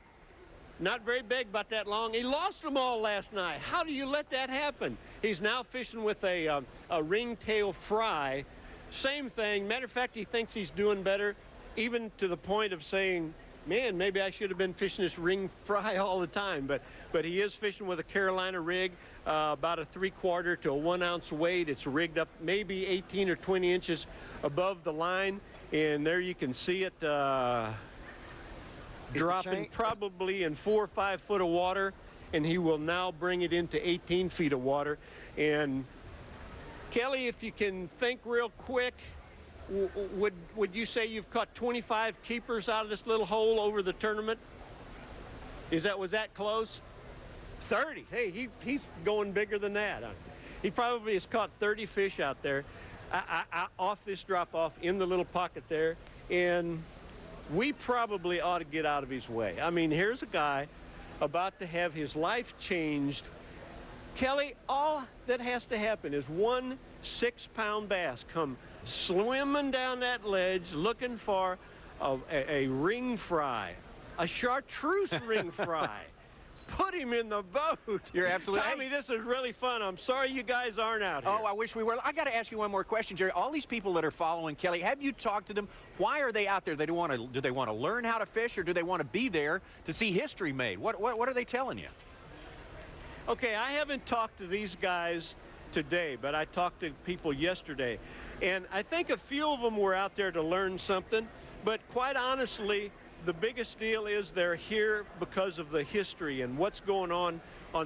not very big, about that long. He lost them all last night. How do you let that happen? He's now fishing with a ringtail fry. Same thing. Matter of fact, he thinks he's doing better, even to the point of saying, man, maybe I should have been fishing this ring fry all the time. But he is fishing with a Carolina rig, about a 3/4 to a 1 ounce weight. It's rigged up maybe 18 or 20 inches above the line. And there you can see it dropping probably in 4 or 5 foot of water. And he will now bring it into 18 feet of water. And Kelly, if you can think real quick, would you say you've caught 25 keepers out of this little hole over the tournament? Was that close? 30. Hey, he's going bigger than that. He probably has caught 30 fish out there off this drop-off in the little pocket there. And we probably ought to get out of his way. I mean, here's a guy about to have his life changed. Kelly, all that has to happen is 1 6-pound bass come swimming down that ledge looking for a ring fry, a chartreuse ring fry. Put him in the boat. You're absolutely Tommy, this is really fun. I'm sorry you guys aren't out here. Oh, I wish we were. I got to ask you one more question, Jerry. All these people that are following Kelly, have you talked to them? Why are they out there? Do they want to learn how to fish, or do they want to be there to see history made? What are they telling you? Okay, I haven't talked to these guys today, but I talked to people yesterday. And I think a few of them were out there to learn something. But quite honestly, the biggest deal is they're here because of the history and what's going on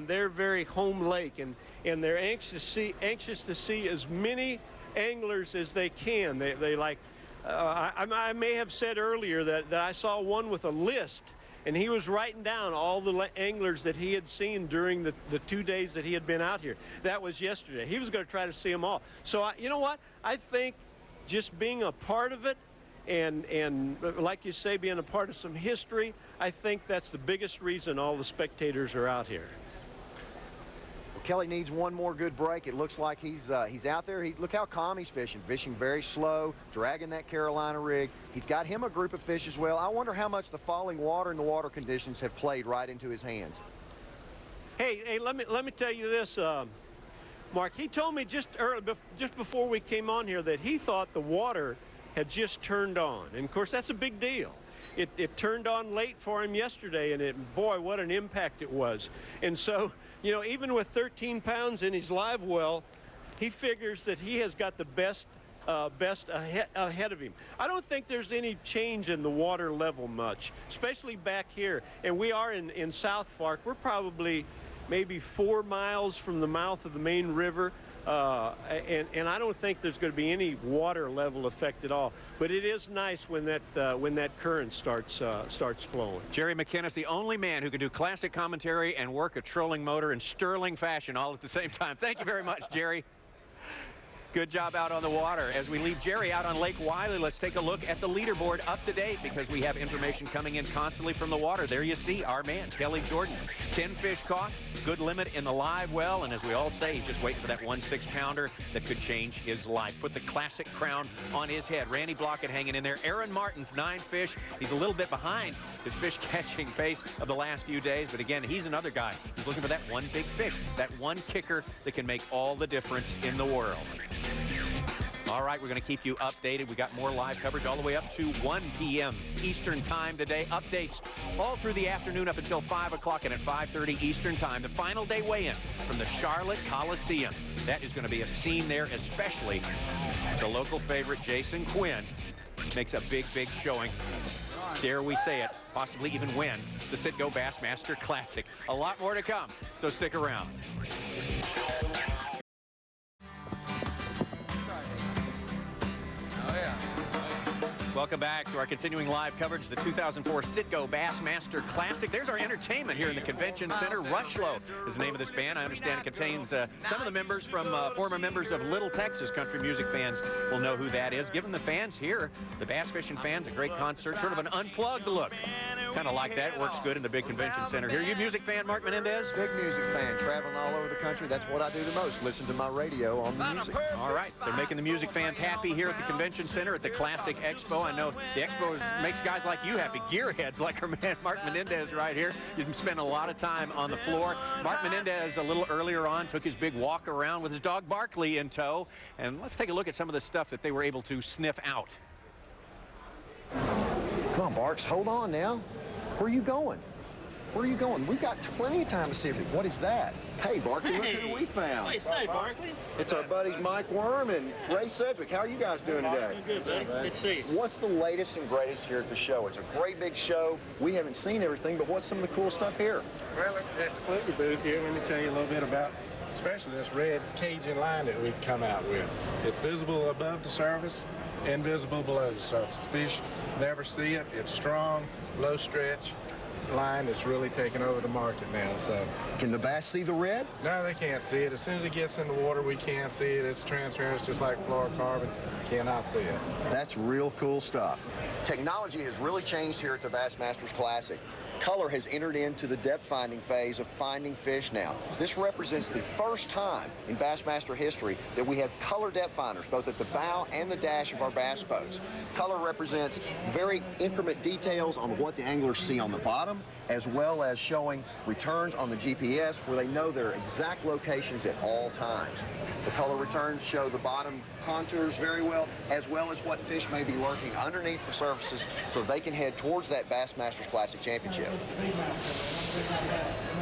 their very home lake. And they're anxious to see as many anglers as they can. They like, I may have said earlier that I saw one with a list, and he was writing down all the anglers that he had seen during the 2 days that he had been out here. That was yesterday. He was going to try to see them all. So, you know what? I think just being a part of it, and like you say, being a part of some history, I think that's the biggest reason all the spectators are out here. Well, Kelly needs one more good break. It looks like he's out there. Look how calm he's fishing very slow, dragging that Carolina rig. He's got him a group of fish as well. I wonder how much the falling water and the water conditions have played right into his hands. Hey, let me tell you this, Mark. He told me just before we came on here that he thought the water had just turned on. And of course, that's a big deal. It turned on late for him yesterday, and boy, what an impact it was. And so, you know, even with 13 pounds in his live well, he figures that he has got the best ahead of him. I don't think there's any change in the water level much, especially back here. And we are in South Fork. We're probably maybe 4 miles from the mouth of the main river. And I don't think there's going to be any water level effect at all. But it is nice when that current starts flowing. Jerry McKenna is the only man who can do classic commentary and work a trolling motor in sterling fashion all at the same time. Thank you very much, Jerry. Good job out on the water. As we leave Jerry out on Lake Wylie, let's take a look at the leaderboard up to date because we have information coming in constantly from the water. There you see our man, Kelly Jordan. 10 fish caught, good limit in the live well, and as we all say, he's just waiting for that 1 6-pounder that could change his life. Put the classic crown on his head. Randy Blocket hanging in there. Aaron Martens, 9 fish. He's a little bit behind his fish catching pace of the last few days, but again, he's another guy who's looking for that one big fish, that one kicker that can make all the difference in the world. All right, we're going to keep you updated. We got more live coverage all the way up to 1 p.m. Eastern time today. Updates all through the afternoon up until 5 o'clock, and at 5:30 Eastern time, the final day weigh-in from the Charlotte Coliseum. That is going to be a scene there, especially the local favorite, Jason Quinn, makes a big, big showing. Dare we say it, possibly even wins the Citgo Bassmaster Classic. A lot more to come, so stick around. Welcome back to our continuing live coverage of the 2004 Citgo Bassmaster Classic. There's our entertainment here in the Convention Center. Rushlow is the name of this band. I understand it contains some of the members from former members of Little Texas. Country music fans will know who that is. Giving the fans here, the bass fishing fans, a great concert, sort of an unplugged look. Kind of like that. It works good in the big convention center here. You a music fan, Mark Menendez? Big music fan, traveling all over the country. That's what I do the most, listen to my radio on the music. All right, they're making the music fans happy here at the convention center at the Classic Expo. I know the Expo makes guys like you happy, gearheads like our man Mark Menendez right here. You've been spending a lot of time on the floor. Mark Menendez a little earlier on took his big walk around with his dog Barkley in tow. And let's take a look at some of the stuff that they were able to sniff out. Come on, Barks, hold on now. Where are you going? Where are you going? We've got plenty of time to see everything. What is that? Hey, Barkley, look who we found. What do you say, Barkley? It's our buddies Mike Worm and Ray Sedgwick. How are you guys doing today? Good, buddy. Good to see you. What's the latest and greatest here at the show? It's a great big show. We haven't seen everything, but what's some of the cool stuff here? Well, at the Fluky booth here, let me tell you a little bit about especially this red Cajun line that we've come out with. It's visible above the surface and visible below the surface. Fish never see it. It's strong, low stretch line that's really taking over the market now. So, can the bass see the red? No, they can't see it. As soon as it gets in the water, we can't see it. It's transparent. It's just like fluorocarbon. Cannot see it. That's real cool stuff. Technology has really changed here at the Bassmasters Classic. Color has entered into the depth finding phase of finding fish now. This represents the first time in Bassmaster history that we have color depth finders, both at the bow and the dash of our bass boats. Color represents very increment details on what the anglers see on the bottom, as well as showing returns on the GPS where they know their exact locations at all times. The color returns show the bottom contours very well as what fish may be lurking underneath the surfaces so they can head towards that Bassmasters Classic Championship.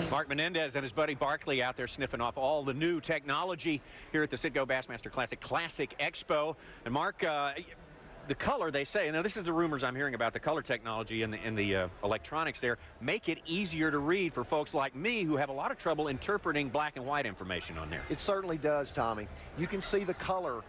Mark Menendez and his buddy Barkley out there sniffing off all the new technology here at the Citgo Bassmaster Classic Expo. And Mark, the color, they say, now this is the rumors I'm hearing about the color technology and the electronics there, make it easier to read for folks like me who have a lot of trouble interpreting black and white information on there. It certainly does, Tommy. You can see the color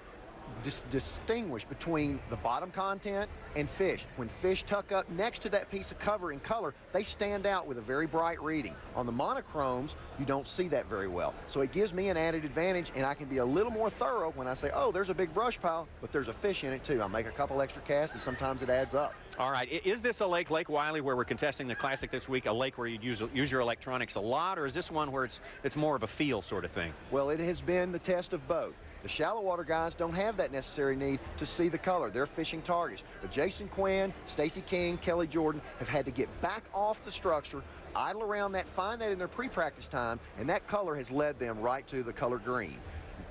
distinguish between the bottom content and fish. When fish tuck up next to that piece of cover in color, they stand out with a very bright reading. On the monochromes, you don't see that very well. So it gives me an added advantage, and I can be a little more thorough when I say, oh, there's a big brush pile, but there's a fish in it too. I'll make a couple extra casts, and sometimes it adds up. All right, is this a lake, Lake Wylie, where we're contesting the Classic this week, a lake where you use your electronics a lot, or is this one where it's more of a feel sort of thing? Well, it has been the test of both. The shallow water guys don't have that necessary need to see the color. They're fishing targets. But Jason Quinn, Stacey King, Kelly Jordan have had to get back off the structure, idle around that, find that in their pre-practice time, and that color has led them right to the color green,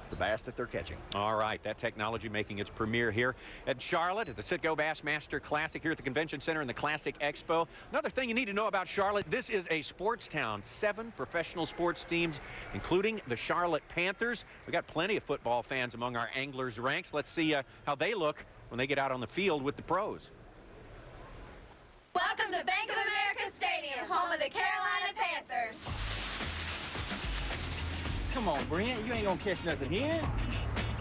the bass that they're catching. All right, that technology making its premiere here at Charlotte at the Citgo Bassmaster Classic here at the Convention Center in the Classic Expo. Another thing you need to know about Charlotte, this is a sports town. 7 professional sports teams, including the Charlotte Panthers. We got plenty of football fans among our anglers ranks. Let's see how they look when they get out on the field with the pros. Welcome to Bank of America Stadium, home of the Carolina Panthers. Come on, Brent, you ain't gonna catch nothing here.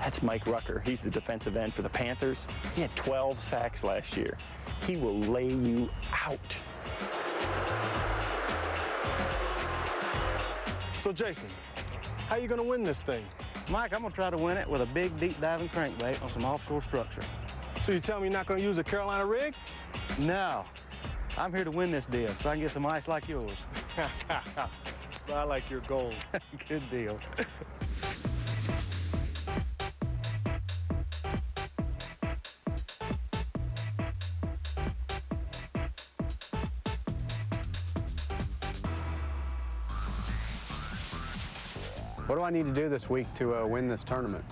That's Mike Rucker. He's the defensive end for the Panthers. He had 12 sacks last year. He will lay you out. So, Jason, how you gonna win this thing? Mike, I'm going to try to win it with a big, deep diving crankbait on some offshore structure. So you tell me you're not going to use a Carolina rig? No. I'm here to win this deal so I can get some ice like yours. I like your gold. Good deal. What do I need to do this week to win this tournament?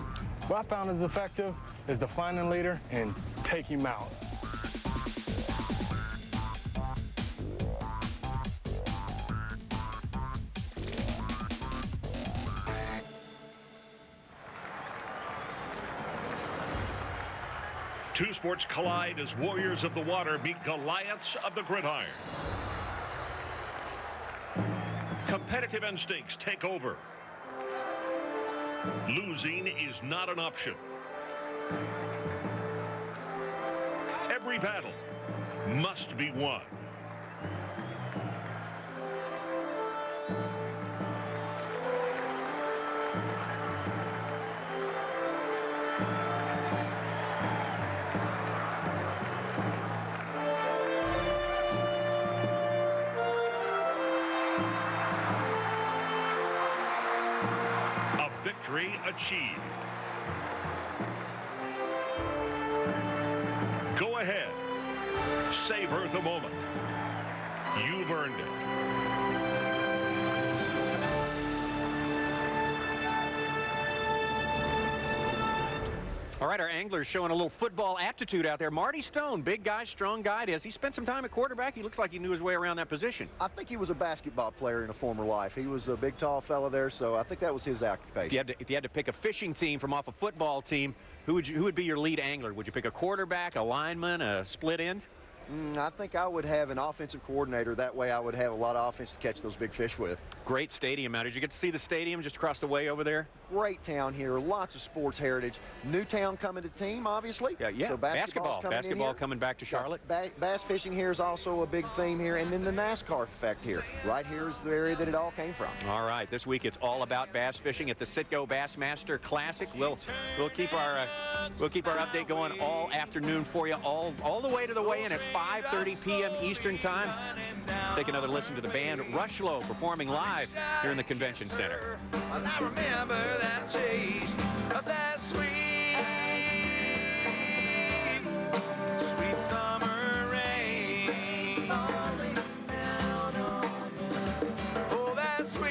What I found is effective is to find a leader and take him out. Two sports collide as warriors of the water meet Goliaths of the gridiron. Competitive instincts take over. Losing is not an option. Every battle must be won. Victory achieved. Go ahead. Savor the moment. You've earned it. All right, our anglers showing a little football aptitude out there. Marty Stone, big guy, strong guy. Has he spent some time at quarterback? He looks like he knew his way around that position. I think he was a basketball player in a former life. He was a big, tall fella there, so I think that was his occupation. If you had to pick a fishing team from off a football team, who would be your lead angler? Would you pick a quarterback, a lineman, a split end? I think I would have an offensive coordinator. That way I would have a lot of offense to catch those big fish with. Great stadium out. Did you get to see the stadium just across the way over there? Great town here. Lots of sports heritage. New town coming to team, obviously. Yeah. So basketball coming back to Charlotte. Bass fishing here is also a big theme here. And then the NASCAR effect here. Right here is the area that it all came from. All right. This week it's all about bass fishing at the Citgo Bassmaster Classic. We'll keep our update going all afternoon for you, all the way to the weigh-in at 5:30 p.m. Eastern Time. Let's take another listen to the band Rushlow performing live here in the Convention Center. Well, I remember that taste of that sweet summer rain. Oh, that sweet.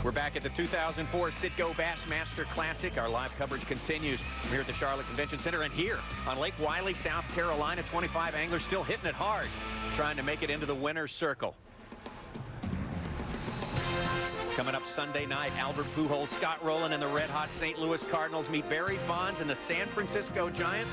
We're back at the 2004 Citgo Bassmaster Classic. Our live coverage continues here at the Charlotte Convention Center and here on Lake Wylie, South Carolina. 25 anglers still hitting it hard, trying to make it into the winner's circle. Coming up Sunday night, Albert Pujols, Scott Rowland, and the red-hot St. Louis Cardinals meet Barry Bonds and the San Francisco Giants.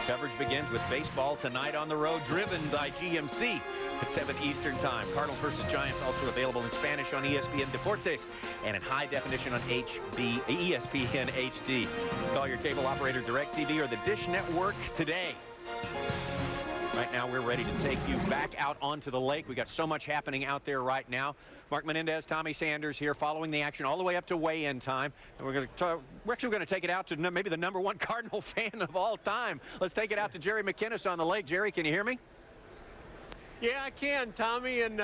Coverage begins with baseball tonight on the road, driven by GMC at 7 Eastern Time. Cardinals versus Giants also available in Spanish on ESPN Deportes and in high definition on ESPN HD. Call your cable operator DirecTV or the Dish Network today. Right now, we're ready to take you back out onto the lake. We got so much happening out there right now. Mark Menendez, Tommy Sanders here following the action all the way up to weigh-in time. And we're actually going to take it out to maybe the #1 Cardinal fan of all time. Let's take it out to Jerry McInnes on the lake. Jerry, can you hear me? Yeah, I can, Tommy, and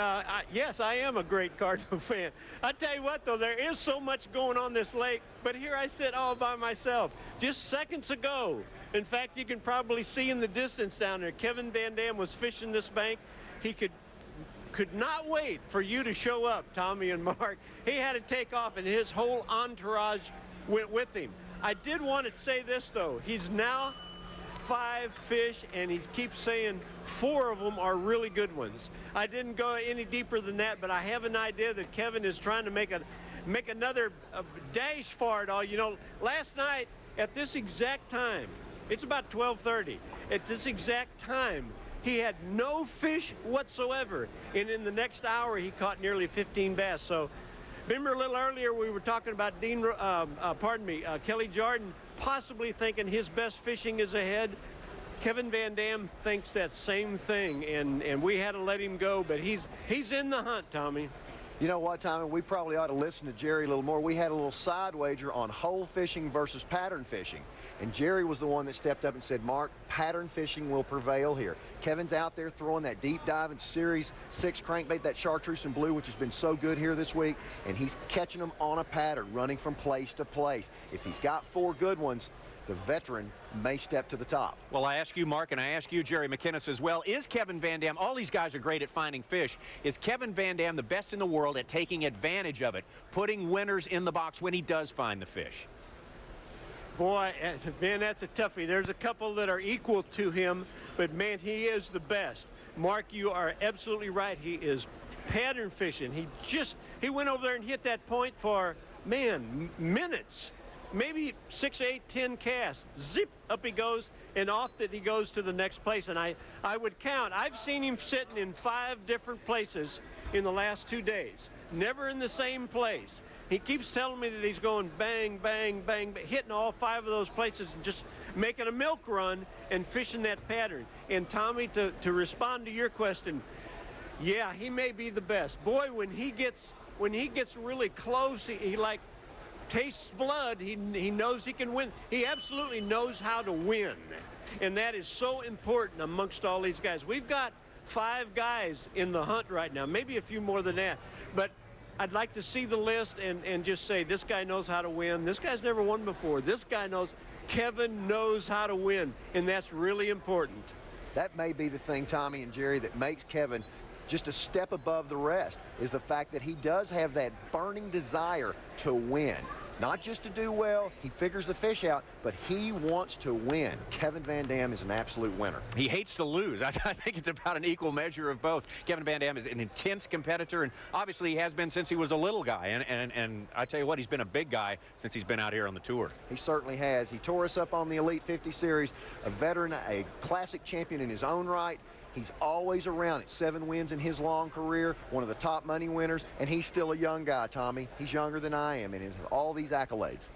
yes, I am a great Cardinal fan. I tell you what, though, there is so much going on this lake, but here I sit all by myself. Just seconds ago, in fact, you can probably see in the distance down there, Kevin VanDam was fishing this bank. He could not wait for you to show up, Tommy and Mark. He had to take off, and his whole entourage went with him. I did want to say this, though. He's now 5 fish, and he keeps saying 4 of them are really good ones. I didn't go any deeper than that, but I have an idea that Kevin is trying to make another dash for it all. You know, last night at this exact time, it's about 12:30. At this exact time, he had no fish whatsoever, and in the next hour, he caught nearly 15 bass. So, remember a little earlier we were talking about Kelly Jordan possibly thinking his best fishing is ahead. Kevin VanDam thinks that same thing, and we had to let him go, but he's in the hunt, Tommy. You know what, Tommy? We probably ought to listen to Jerry a little more. We had a little side wager on hole fishing versus pattern fishing. And Jerry was the one that stepped up and said, Mark, pattern fishing will prevail here. Kevin's out there throwing that deep dive in Series 6 crankbait, that chartreuse and blue, which has been so good here this week. And he's catching them on a pattern, running from place to place. If he's got 4 good ones, the veteran may step to the top. Well, I ask you, Mark, and I ask you, Jerry McInnes, as well. Is Kevin VanDam, all these guys are great at finding fish. Is Kevin VanDam the best in the world at taking advantage of it, putting winners in the box when he does find the fish? Boy, man, that's a toughie. There's a couple that are equal to him, but, man, he is the best. Mark, you are absolutely right. He is pattern fishing. He went over there and hit that point for, man, minutes. Maybe 6, 8, 10 casts. Zip, up he goes, and off that he goes to the next place. And I would count. I've seen him sitting in 5 different places in the last 2 days. Never in the same place. He keeps telling me that he's going bang, bang, bang, hitting all 5 of those places and just making a milk run and fishing that pattern. And Tommy, to respond to your question, yeah, he may be the best. Boy, when he gets really close, he like tastes blood. He knows he can win. He absolutely knows how to win, and that is so important amongst all these guys. We've got 5 guys in the hunt right now, maybe a few more than that, but I'd like to see the list and just say, this guy knows how to win. This guy's never won before. This guy knows. Kevin knows how to win, and that's really important. That may be the thing, Tommy and Jerry, that makes Kevin just a step above the rest, is the fact that he does have that burning desire to win. Not just to do well, he figures the fish out, but he wants to win. Kevin VanDam is an absolute winner. He hates to lose. I think it's about an equal measure of both. Kevin VanDam is an intense competitor, and obviously he has been since he was a little guy. And I tell you what, he's been a big guy since he's been out here on the tour. He certainly has. He tore us up on the Elite 50 Series, a veteran, a classic champion in his own right. He's always around at 7 wins in his long career, one of the top money winners, and he's still a young guy, Tommy. He's younger than I am, and he has all these accolades.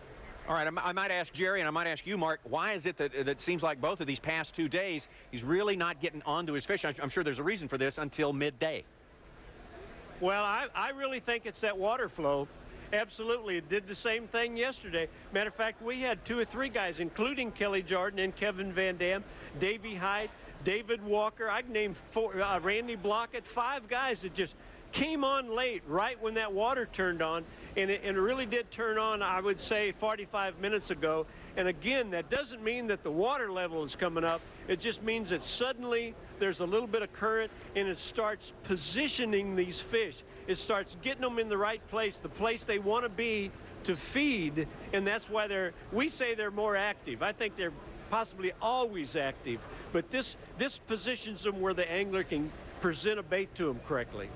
All right, I might ask Jerry, and I might ask you, Mark, why is it that it seems like both of these past 2 days, he's really not getting onto his fish? I'm sure there's a reason for this until midday. Well, I really think it's that water flow. Absolutely. It did the same thing yesterday. Matter of fact, we had 2 or 3 guys, including Kelly Jordan and Kevin VanDam, Davey Height, David Walker, I'd name 4, Randy Blocket, 5 guys that just came on late, right when that water turned on, and it really did turn on, I would say, 45 minutes ago. And again, that doesn't mean that the water level is coming up. It just means that suddenly there's a little bit of current, and it starts positioning these fish. It starts getting them in the right place, the place they want to be to feed, and that's why we say they're more active. I think they're possibly always active, but this positions them where the angler can present a bait to them correctly.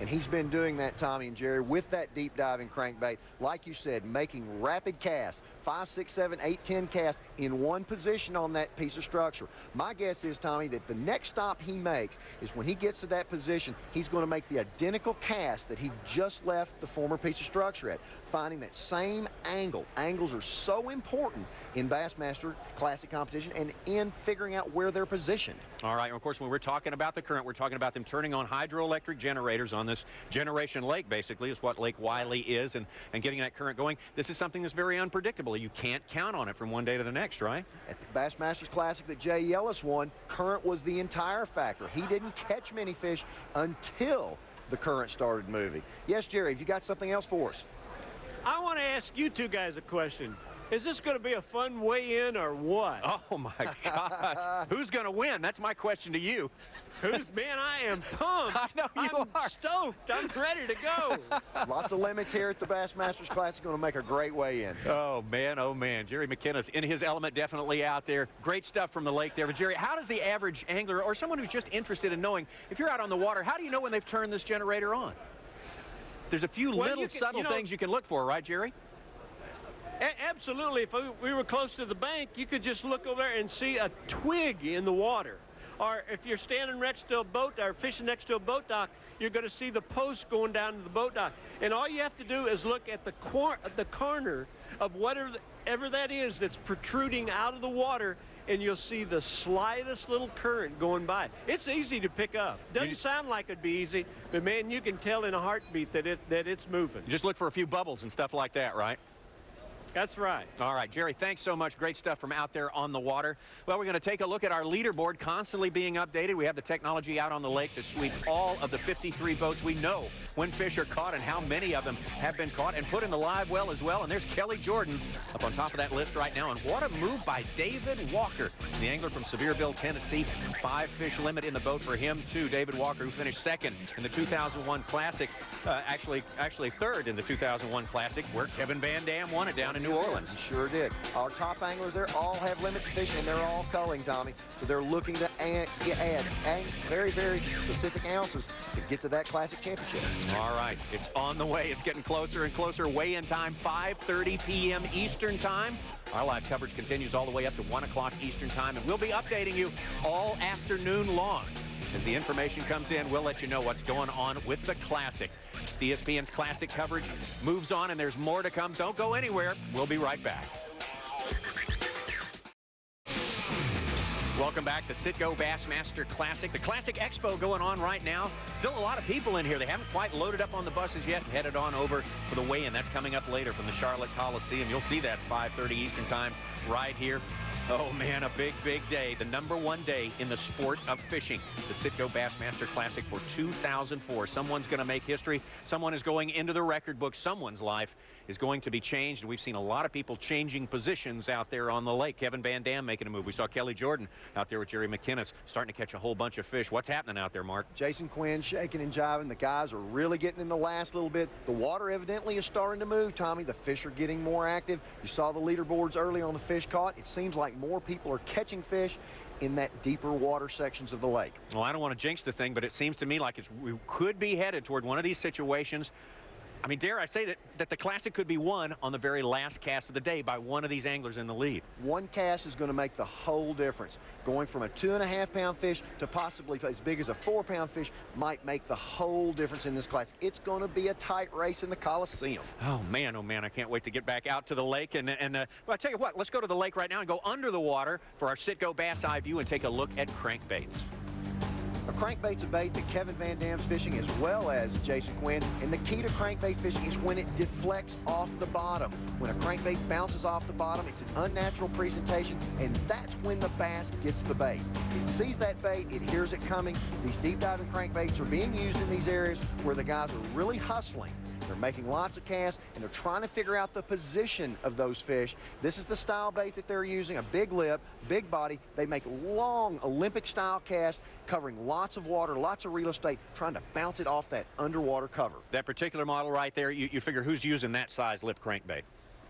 And he's been doing that, Tommy and Jerry, with that deep diving crankbait. Like you said, making rapid casts, 5, 6, 7, 8, 10 casts in one position on that piece of structure. My guess is, Tommy, that the next stop he makes is when he gets to that position, he's going to make the identical cast that he just left the former piece of structure at, finding that same angle. Angles are so important in Bassmaster Classic competition and in figuring out where they're positioned. All right, and of course, when we're talking about the current, we're talking about them turning on hydroelectric generators on this generation lake, basically, is what Lake Wylie is, and getting that current going. This is something that's very unpredictable. You can't count on it from one day to the next, right? At the Bassmasters Classic that Jay Ellis won, current was the entire factor. He didn't catch many fish until the current started moving. Yes, Jerry, have you got something else for us? I want to ask you 2 guys a question. Is this going to be a fun weigh-in or what? Oh, my gosh. Who's going to win? That's my question to you. Man, I am pumped. I know you I'm stoked. I'm ready to go. Lots of limits here at the Bassmasters Classic. Going to make a great weigh-in. Oh, man, oh, man. Jerry McInnes in his element, definitely out there. Great stuff from the lake there. But, Jerry, how does the average angler or someone who's just interested in knowing, if you're out on the water, how do you know when they've turned this generator on? There's a few little subtle things you can look for, right, Jerry? Absolutely. If we were close to the bank, you could just look over there and see a twig in the water. Or if you're standing next to a boat or fishing next to a boat dock, you're going to see the post going down to the boat dock. And all you have to do is look at the corner of whatever that is that's protruding out of the water, and you'll see the slightest little current going by. It's easy to pick up. Doesn't sound like it'd be easy, but man, you can tell in a heartbeat that it's moving. You just look for a few bubbles and stuff like that, right? That's right. All right, Jerry, thanks so much. Great stuff from out there on the water. Well, we're going to take a look at our leaderboard, constantly being updated. We have the technology out on the lake to sweep all of the 53 boats. We know when fish are caught and how many of them have been caught and put in the live well as well. And there's Kelly Jordan up on top of that list right now. And what a move by David Walker, the angler from Sevierville, Tennessee. 5 fish limit in the boat for him, too. David Walker, who finished second in the 2001 Classic, actually third in the 2001 Classic, where Kevin VanDam won it down in New Orleans. He sure did. Our top anglers there all have limits fishing, and they're all culling, Tommy. So they're looking to add very, very specific ounces to get to that Classic championship. All right, it's on the way. It's getting closer and closer. Weigh-in time, 5:30 p.m. Eastern time. Our live coverage continues all the way up to 1 o'clock Eastern time, and we'll be updating you all afternoon long. As the information comes in, we'll let you know what's going on with the Classic. ESPN's Classic coverage moves on, and there's more to come. Don't go anywhere. We'll be right back. Welcome back to Citgo Bassmaster Classic. The Classic Expo going on right now. Still a lot of people in here. They haven't quite loaded up on the buses yet and headed on over for the weigh-in. That's coming up later from the Charlotte Coliseum. You'll see that 5:30 Eastern time right here. Oh, man, a big, big day. The #1 day in the sport of fishing. The Citgo Bassmaster Classic for 2004. Someone's going to make history. Someone is going into the record book. Someone's life is going to be changed. And we've seen a lot of people changing positions out there on the lake. Kevin VanDam making a move. We saw Kelly Jordan out there with Jerry McInnes starting to catch a whole bunch of fish. What's happening out there, Mark? Jason Quinn shaking and jiving. The guys are really getting in the last little bit. The water evidently is starting to move, Tommy. The fish are getting more active. You saw the leaderboards earlier on the fish caught. It seems like more people are catching fish in that deeper water sections of the lake. Well, I don't want to jinx the thing, but it seems to me like we could be headed toward one of these situations. I mean, dare I say that the Classic could be won on the very last cast of the day by one of these anglers in the lead. One cast is going to make the whole difference. Going from a 2.5-pound fish to possibly as big as a 4-pound fish might make the whole difference in this Classic. It's going to be a tight race in the Coliseum. Oh man, I can't wait to get back out to the lake. And well, I tell you what, let's go to the lake right now and go under the water for our Citgo Bass Eye View and take a look at crankbaits. A crankbait's a bait that Kevin VanDam's fishing as well as Jason Quinn, and the key to crankbait fishing is when it deflects off the bottom. When a crankbait bounces off the bottom, it's an unnatural presentation, and that's when the bass gets the bait. It sees that bait, it hears it coming. These deep diving crankbaits are being used in these areas where the guys are really hustling. They're making lots of casts, and they're trying to figure out the position of those fish. This is the style bait that they're using, a big lip, big body. They make long Olympic-style casts, covering lots of water, lots of real estate, trying to bounce it off that underwater cover. That particular model right there, you figure who's using that size lip crankbait?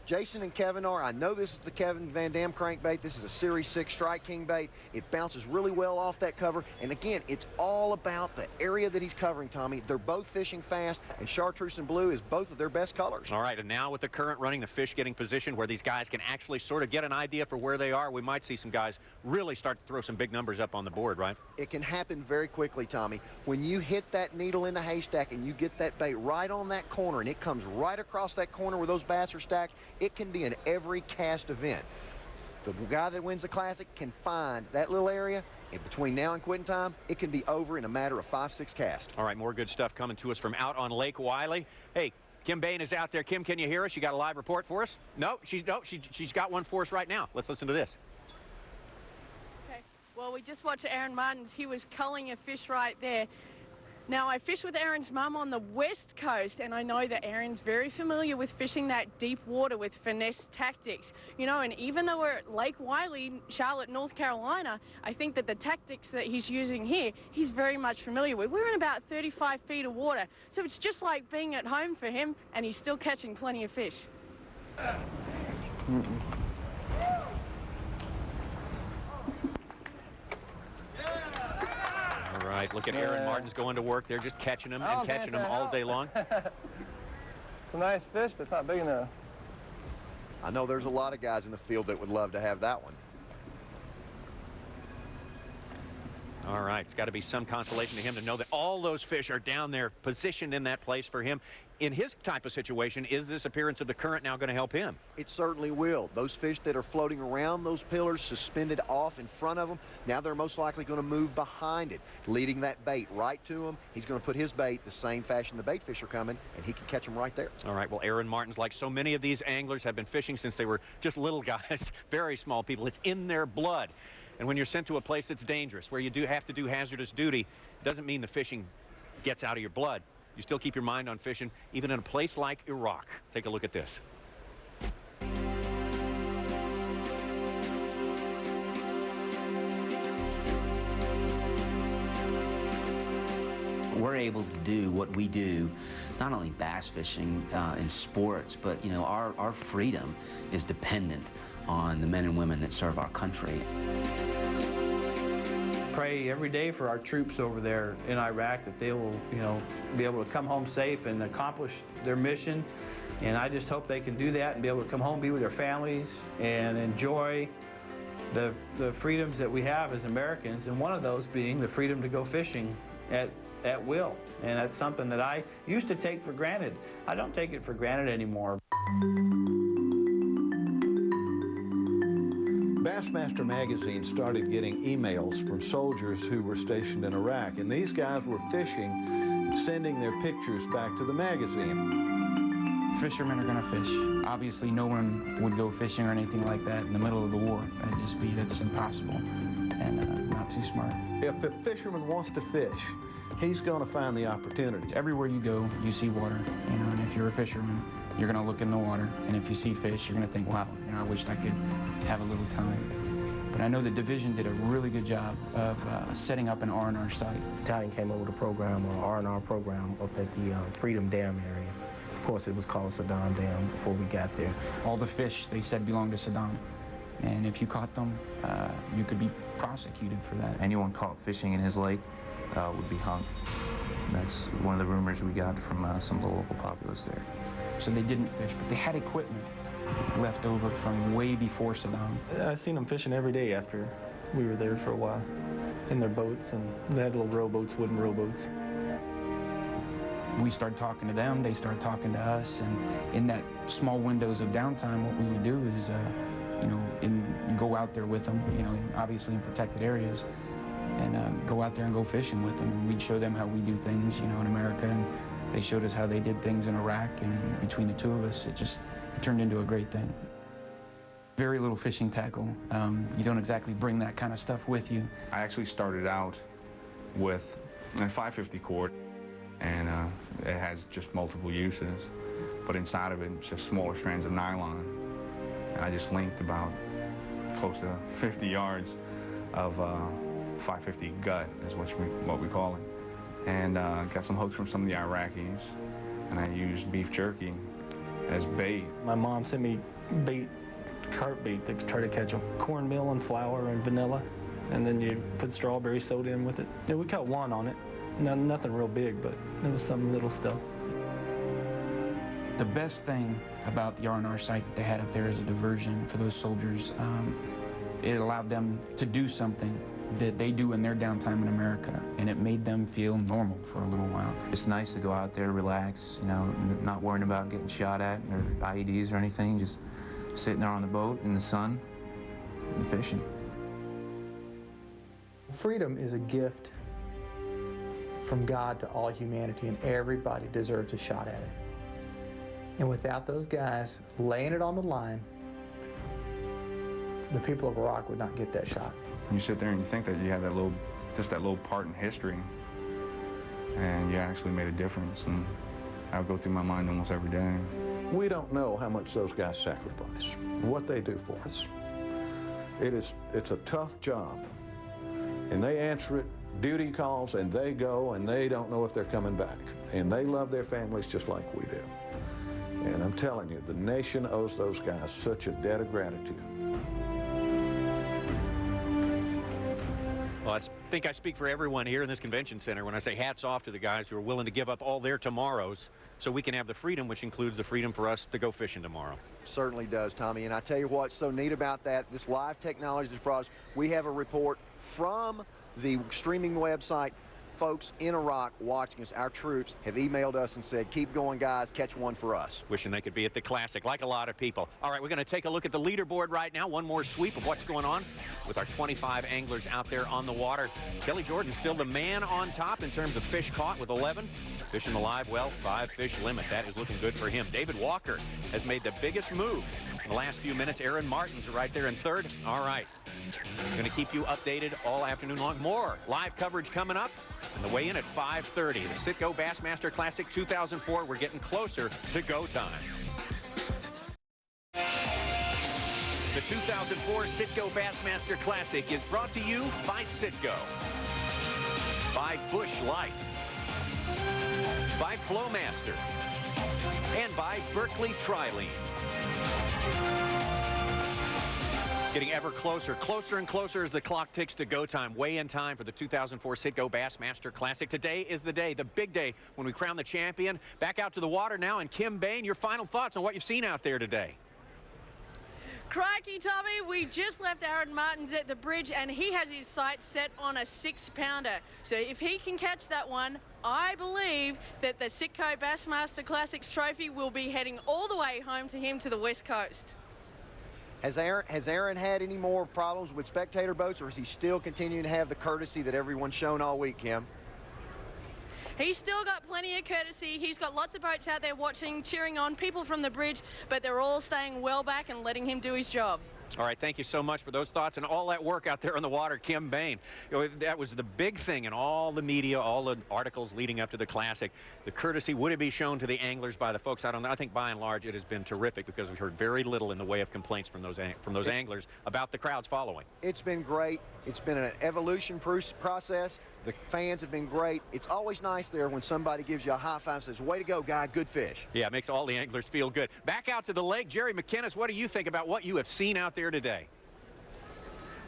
Jason and Kevin are. I know this is the Kevin VanDam crankbait. This is a Series 6 Strike King bait. It bounces really well off that cover. And again, it's all about the area that he's covering, Tommy. They're both fishing fast, and chartreuse and blue is both of their best colors. All right, and now with the current running, the fish getting positioned where these guys can actually sort of get an idea for where they are, we might see some guys really start to throw some big numbers up on the board, right? It can happen very quickly, Tommy. When you hit that needle in the haystack and you get that bait right on that corner and it comes right across that corner where those bass are stacked, it can be an every cast event. The guy that wins the Classic can find that little area, and between now and quitting time, it can be over in a matter of 5-6 casts. All right, more good stuff coming to us from out on Lake Wylie. Hey, Kim Bain is out there. Kim, can you hear us? You got a live report for us? No, she's got one for us right now. Let's listen to this. Okay, well, we just watched Aaron Martens. He was culling a fish right there. Now, I fish with Aaron's mum on the west coast, and I know that Aaron's very familiar with fishing that deep water with finesse tactics. You know, and even though we're at Lake Wylie, Charlotte, North Carolina, I think that the tactics that he's using here, he's very much familiar with. We're in about 35 feet of water, so it's just like being at home for him, and he's still catching plenty of fish. All right, look at Aaron Martens going to work. They're just catching them and catching them all day long. It's a nice fish, but it's not big enough. I know there's a lot of guys in the field that would love to have that one. All right, it's got to be some consolation to him to know that all those fish are down there positioned in that place for him in his type of situation, is this appearance of the current now going to help him? It certainly will. Those fish that are floating around those pillars, suspended off in front of them, now they're most likely going to move behind it, leading that bait right to him. He's going to put his bait the same fashion the bait fish are coming, and he can catch them right there. All right, well, Aaron Martens, like so many of these anglers, have been fishing since they were just little guys, very small people. It's in their blood. And when you're sent to a place that's dangerous, where you do have to do hazardous duty, it doesn't mean the fishing gets out of your blood. You still keep your mind on fishing, even in a place like Iraq. Take a look at this. We're able to do what we do, not only bass fishing in sports, but you know, our freedom is dependent on the men and women that serve our country. Pray every day for our troops over there in Iraq that they will, you know, be able to come home safe and accomplish their mission. And I just hope they can do that and be able to come home, be with their families, and enjoy the freedoms that we have as Americans, and one of those being the freedom to go fishing at will. And that's something that I used to take for granted. I don't take it for granted anymore. Bassmaster magazine started getting emails from soldiers who were stationed in Iraq, and these guys were fishing, sending their pictures back to the magazine. Fishermen are gonna fish. Obviously, no one would go fishing or anything like that in the middle of the war. That's impossible and not too smart. If a fisherman wants to fish, he's gonna find the opportunity. Everywhere you go, you see water, you know, and if you're a fisherman, you're gonna look in the water, and if you see fish, you're gonna think, wow, you know, I wished I could have a little time. But I know the division did a really good job of setting up an R&R site. Battalion came up with a program, an R&R program, up at the Freedom Dam area. Of course, it was called Saddam Dam before we got there. All the fish, they said, belonged to Saddam. And if you caught them, you could be prosecuted for that. Anyone caught fishing in his lake would be hung. That's one of the rumors we got from some of the local populace there. So they didn't fish, but they had equipment left over from way before Saddam. I seen them fishing every day after we were there for a while in their boats, and they had little rowboats, wooden rowboats. We started talking to them, they started talking to us, and in that small windows of downtime, what we would do is, you know, go out there with them, you know, obviously in protected areas, and go out there and go fishing with them. And we'd show them how we do things, you know, in America, and they showed us how they did things in Iraq, and between the two of us, it turned into a great thing. Very little fishing tackle. You don't exactly bring that kind of stuff with you. I actually started out with a 550 cord, and it has just multiple uses, but inside of it, it's just smaller strands of nylon. And I just linked about close to 50 yards of 550 gut, is what we call it. And got some hooks from some of the Iraqis, and I used beef jerky as bait. My mom sent me carp bait to try to catch them. Cornmeal and flour and vanilla, and then you put strawberry soda in with it. Yeah, we caught one on it. Nothing real big, but it was some little stuff. The best thing about the R&R site that they had up there as a diversion for those soldiers, it allowed them to do something that they do in their downtime in America, and it made them feel normal for a little while. It's nice to go out there, relax, you know, not worrying about getting shot at or IEDs or anything, just sitting there on the boat in the sun and fishing. Freedom is a gift from God to all humanity, and everybody deserves a shot at it. And without those guys laying it on the line, the people of Iraq would not get that shot. You sit there and you think that you have that little part in history, and you actually made a difference, and that would go through my mind almost every day. We don't know how much those guys sacrifice, what they do for us. It's a tough job, and they answer it, duty calls, and they go, and they don't know if they're coming back. And they love their families just like we do. And I'm telling you, the nation owes those guys such a debt of gratitude. Well, I think I speak for everyone here in this convention center when I say hats off to the guys who are willing to give up all their tomorrows so we can have the freedom, which includes the freedom for us to go fishing tomorrow. Certainly does, Tommy. And I tell you what's so neat about that, this live technology that's brought us, we have a report from the streaming website folks in Iraq watching us, our troops, have emailed us and said, keep going, guys, catch one for us. Wishing they could be at the Classic, like a lot of people. All right, we're going to take a look at the leaderboard right now. One more sweep of what's going on with our 25 anglers out there on the water. Kelly Jordan's still the man on top in terms of fish caught with 11. Fishing the live well, 5 fish limit. That is looking good for him. David Walker has made the biggest move in the last few minutes. Aaron Martens right there in third. All right. Going to keep you updated all afternoon long. More live coverage coming up. And the weigh-in at 5:30. The Citgo Bassmaster Classic 2004. We're getting closer to go time. The 2004 Citgo Bassmaster Classic is brought to you by Citgo, by Busch Light, by Flowmaster, and by Berkeley Trilene. Getting ever closer, closer and closer as the clock ticks to go time. Weigh-in time for the 2004 Citgo Bassmaster Classic. Today is the day, the big day, when we crown the champion. Back out to the water now, and Kim Bain, your final thoughts on what you've seen out there today. Crikey, Tommy, we just left Aaron Martens at the bridge, and he has his sights set on a 6-pounder. So if he can catch that one, I believe that the Citgo Bassmaster Classics trophy will be heading all the way home to him to the West Coast. Has Aaron had any more problems with spectator boats, or is he still continuing to have the courtesy that everyone's shown all week, Kim? He's still got plenty of courtesy. He's got lots of boats out there watching, cheering on people from the bridge, but they're all staying well back and letting him do his job. All right, thank you so much for those thoughts and all that work out there on the water, Kim Bain. You know, that was the big thing in all the media, all the articles leading up to the Classic. The courtesy would it be shown to the anglers by the folks out on there? I think by and large it has been terrific because we've heard very little in the way of complaints from those anglers about the crowds following. It's been great. It's been an evolution process. The fans have been great. It's always nice there when somebody gives you a high five and says, way to go, guy, good fish. Yeah, it makes all the anglers feel good. Back out to the lake, Jerry McKinnis, what do you think about what you have seen out there today?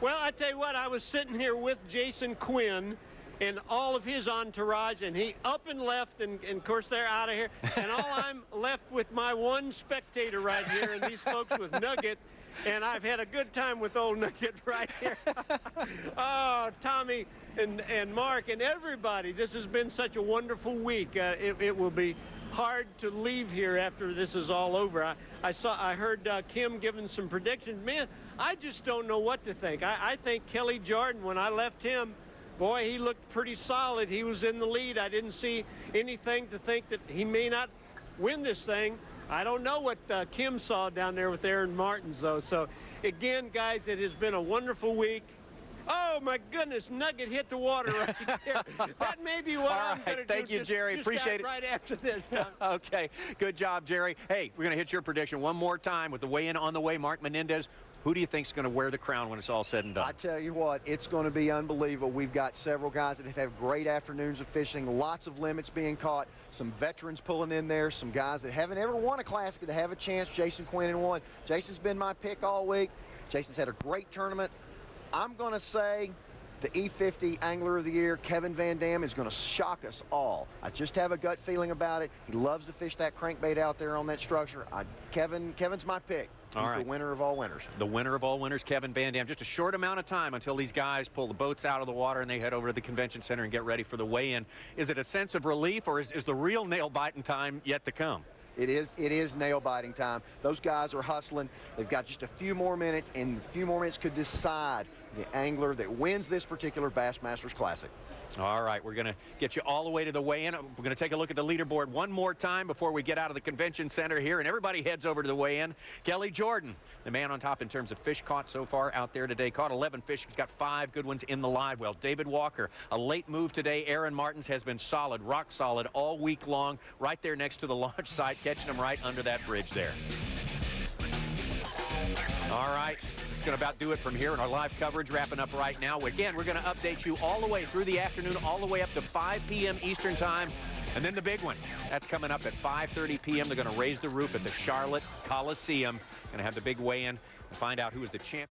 Well, I tell you what, I was sitting here with Jason Quinn and all of his entourage, and he up and left, and of course they're out of here, and all I'm left with my one spectator right here, and these folks with Nugget, and I've had a good time with old Nugget right here. Oh, Tommy and Mark and everybody, this has been such a wonderful week. It will be hard to leave here after this is all over. I heard Kim giving some predictions. Man, I just don't know what to think. I think Kelly Jordan, when I left him, boy, he looked pretty solid. He was in the lead. I didn't see anything to think that he may not win this thing. I don't know what Kim saw down there with Aaron Martens, though. So, again, guys, it has been a wonderful week. Oh, my goodness, Nugget hit the water right there. That may be what I'm going to do. Thank you, Jerry. Appreciate it. Right after this time. Okay, good job, Jerry. Hey, we're going to hit your prediction one more time with the weigh-in on the way. Mark Menendez, who do you think is going to wear the crown when it's all said and done? I tell you what, it's going to be unbelievable. We've got several guys that have had great afternoons of fishing, lots of limits being caught, some veterans pulling in there, some guys that haven't ever won a Classic that have a chance. Jason Quinn and one. Jason's been my pick all week. Jason's had a great tournament. I'm going to say the E50 Angler of the Year, Kevin VanDam, is going to shock us all. I just have a gut feeling about it. He loves to fish that crankbait out there on that structure. Kevin's my pick. He's the winner of all winners. The winner of all winners, Kevin VanDam. Just a short amount of time until these guys pull the boats out of the water and they head over to the convention center and get ready for the weigh-in. Is it a sense of relief, or is the real nail-biting time yet to come? It is nail-biting time. Those guys are hustling. They've got just a few more minutes, and a few more minutes could decide the angler that wins this particular Bassmasters Classic. All right, we're going to get you all the way to the weigh-in. We're going to take a look at the leaderboard one more time before we get out of the convention center here, and everybody heads over to the weigh-in. Kelly Jordan, the man on top in terms of fish caught so far out there today. Caught 11 fish. He's got 5 good ones in the live well. David Walker, a late move today. Aaron Martens has been solid, rock solid all week long, right there next to the launch site, catching them right under that bridge there. All right. Going to about do it from here in our live coverage, wrapping up right now. Again, we're going to update you all the way through the afternoon, all the way up to 5 p.m. Eastern time. And then the big one, that's coming up at 5:30 p.m. They're going to raise the roof at the Charlotte Coliseum. Going to have the big weigh-in and find out who is the champion.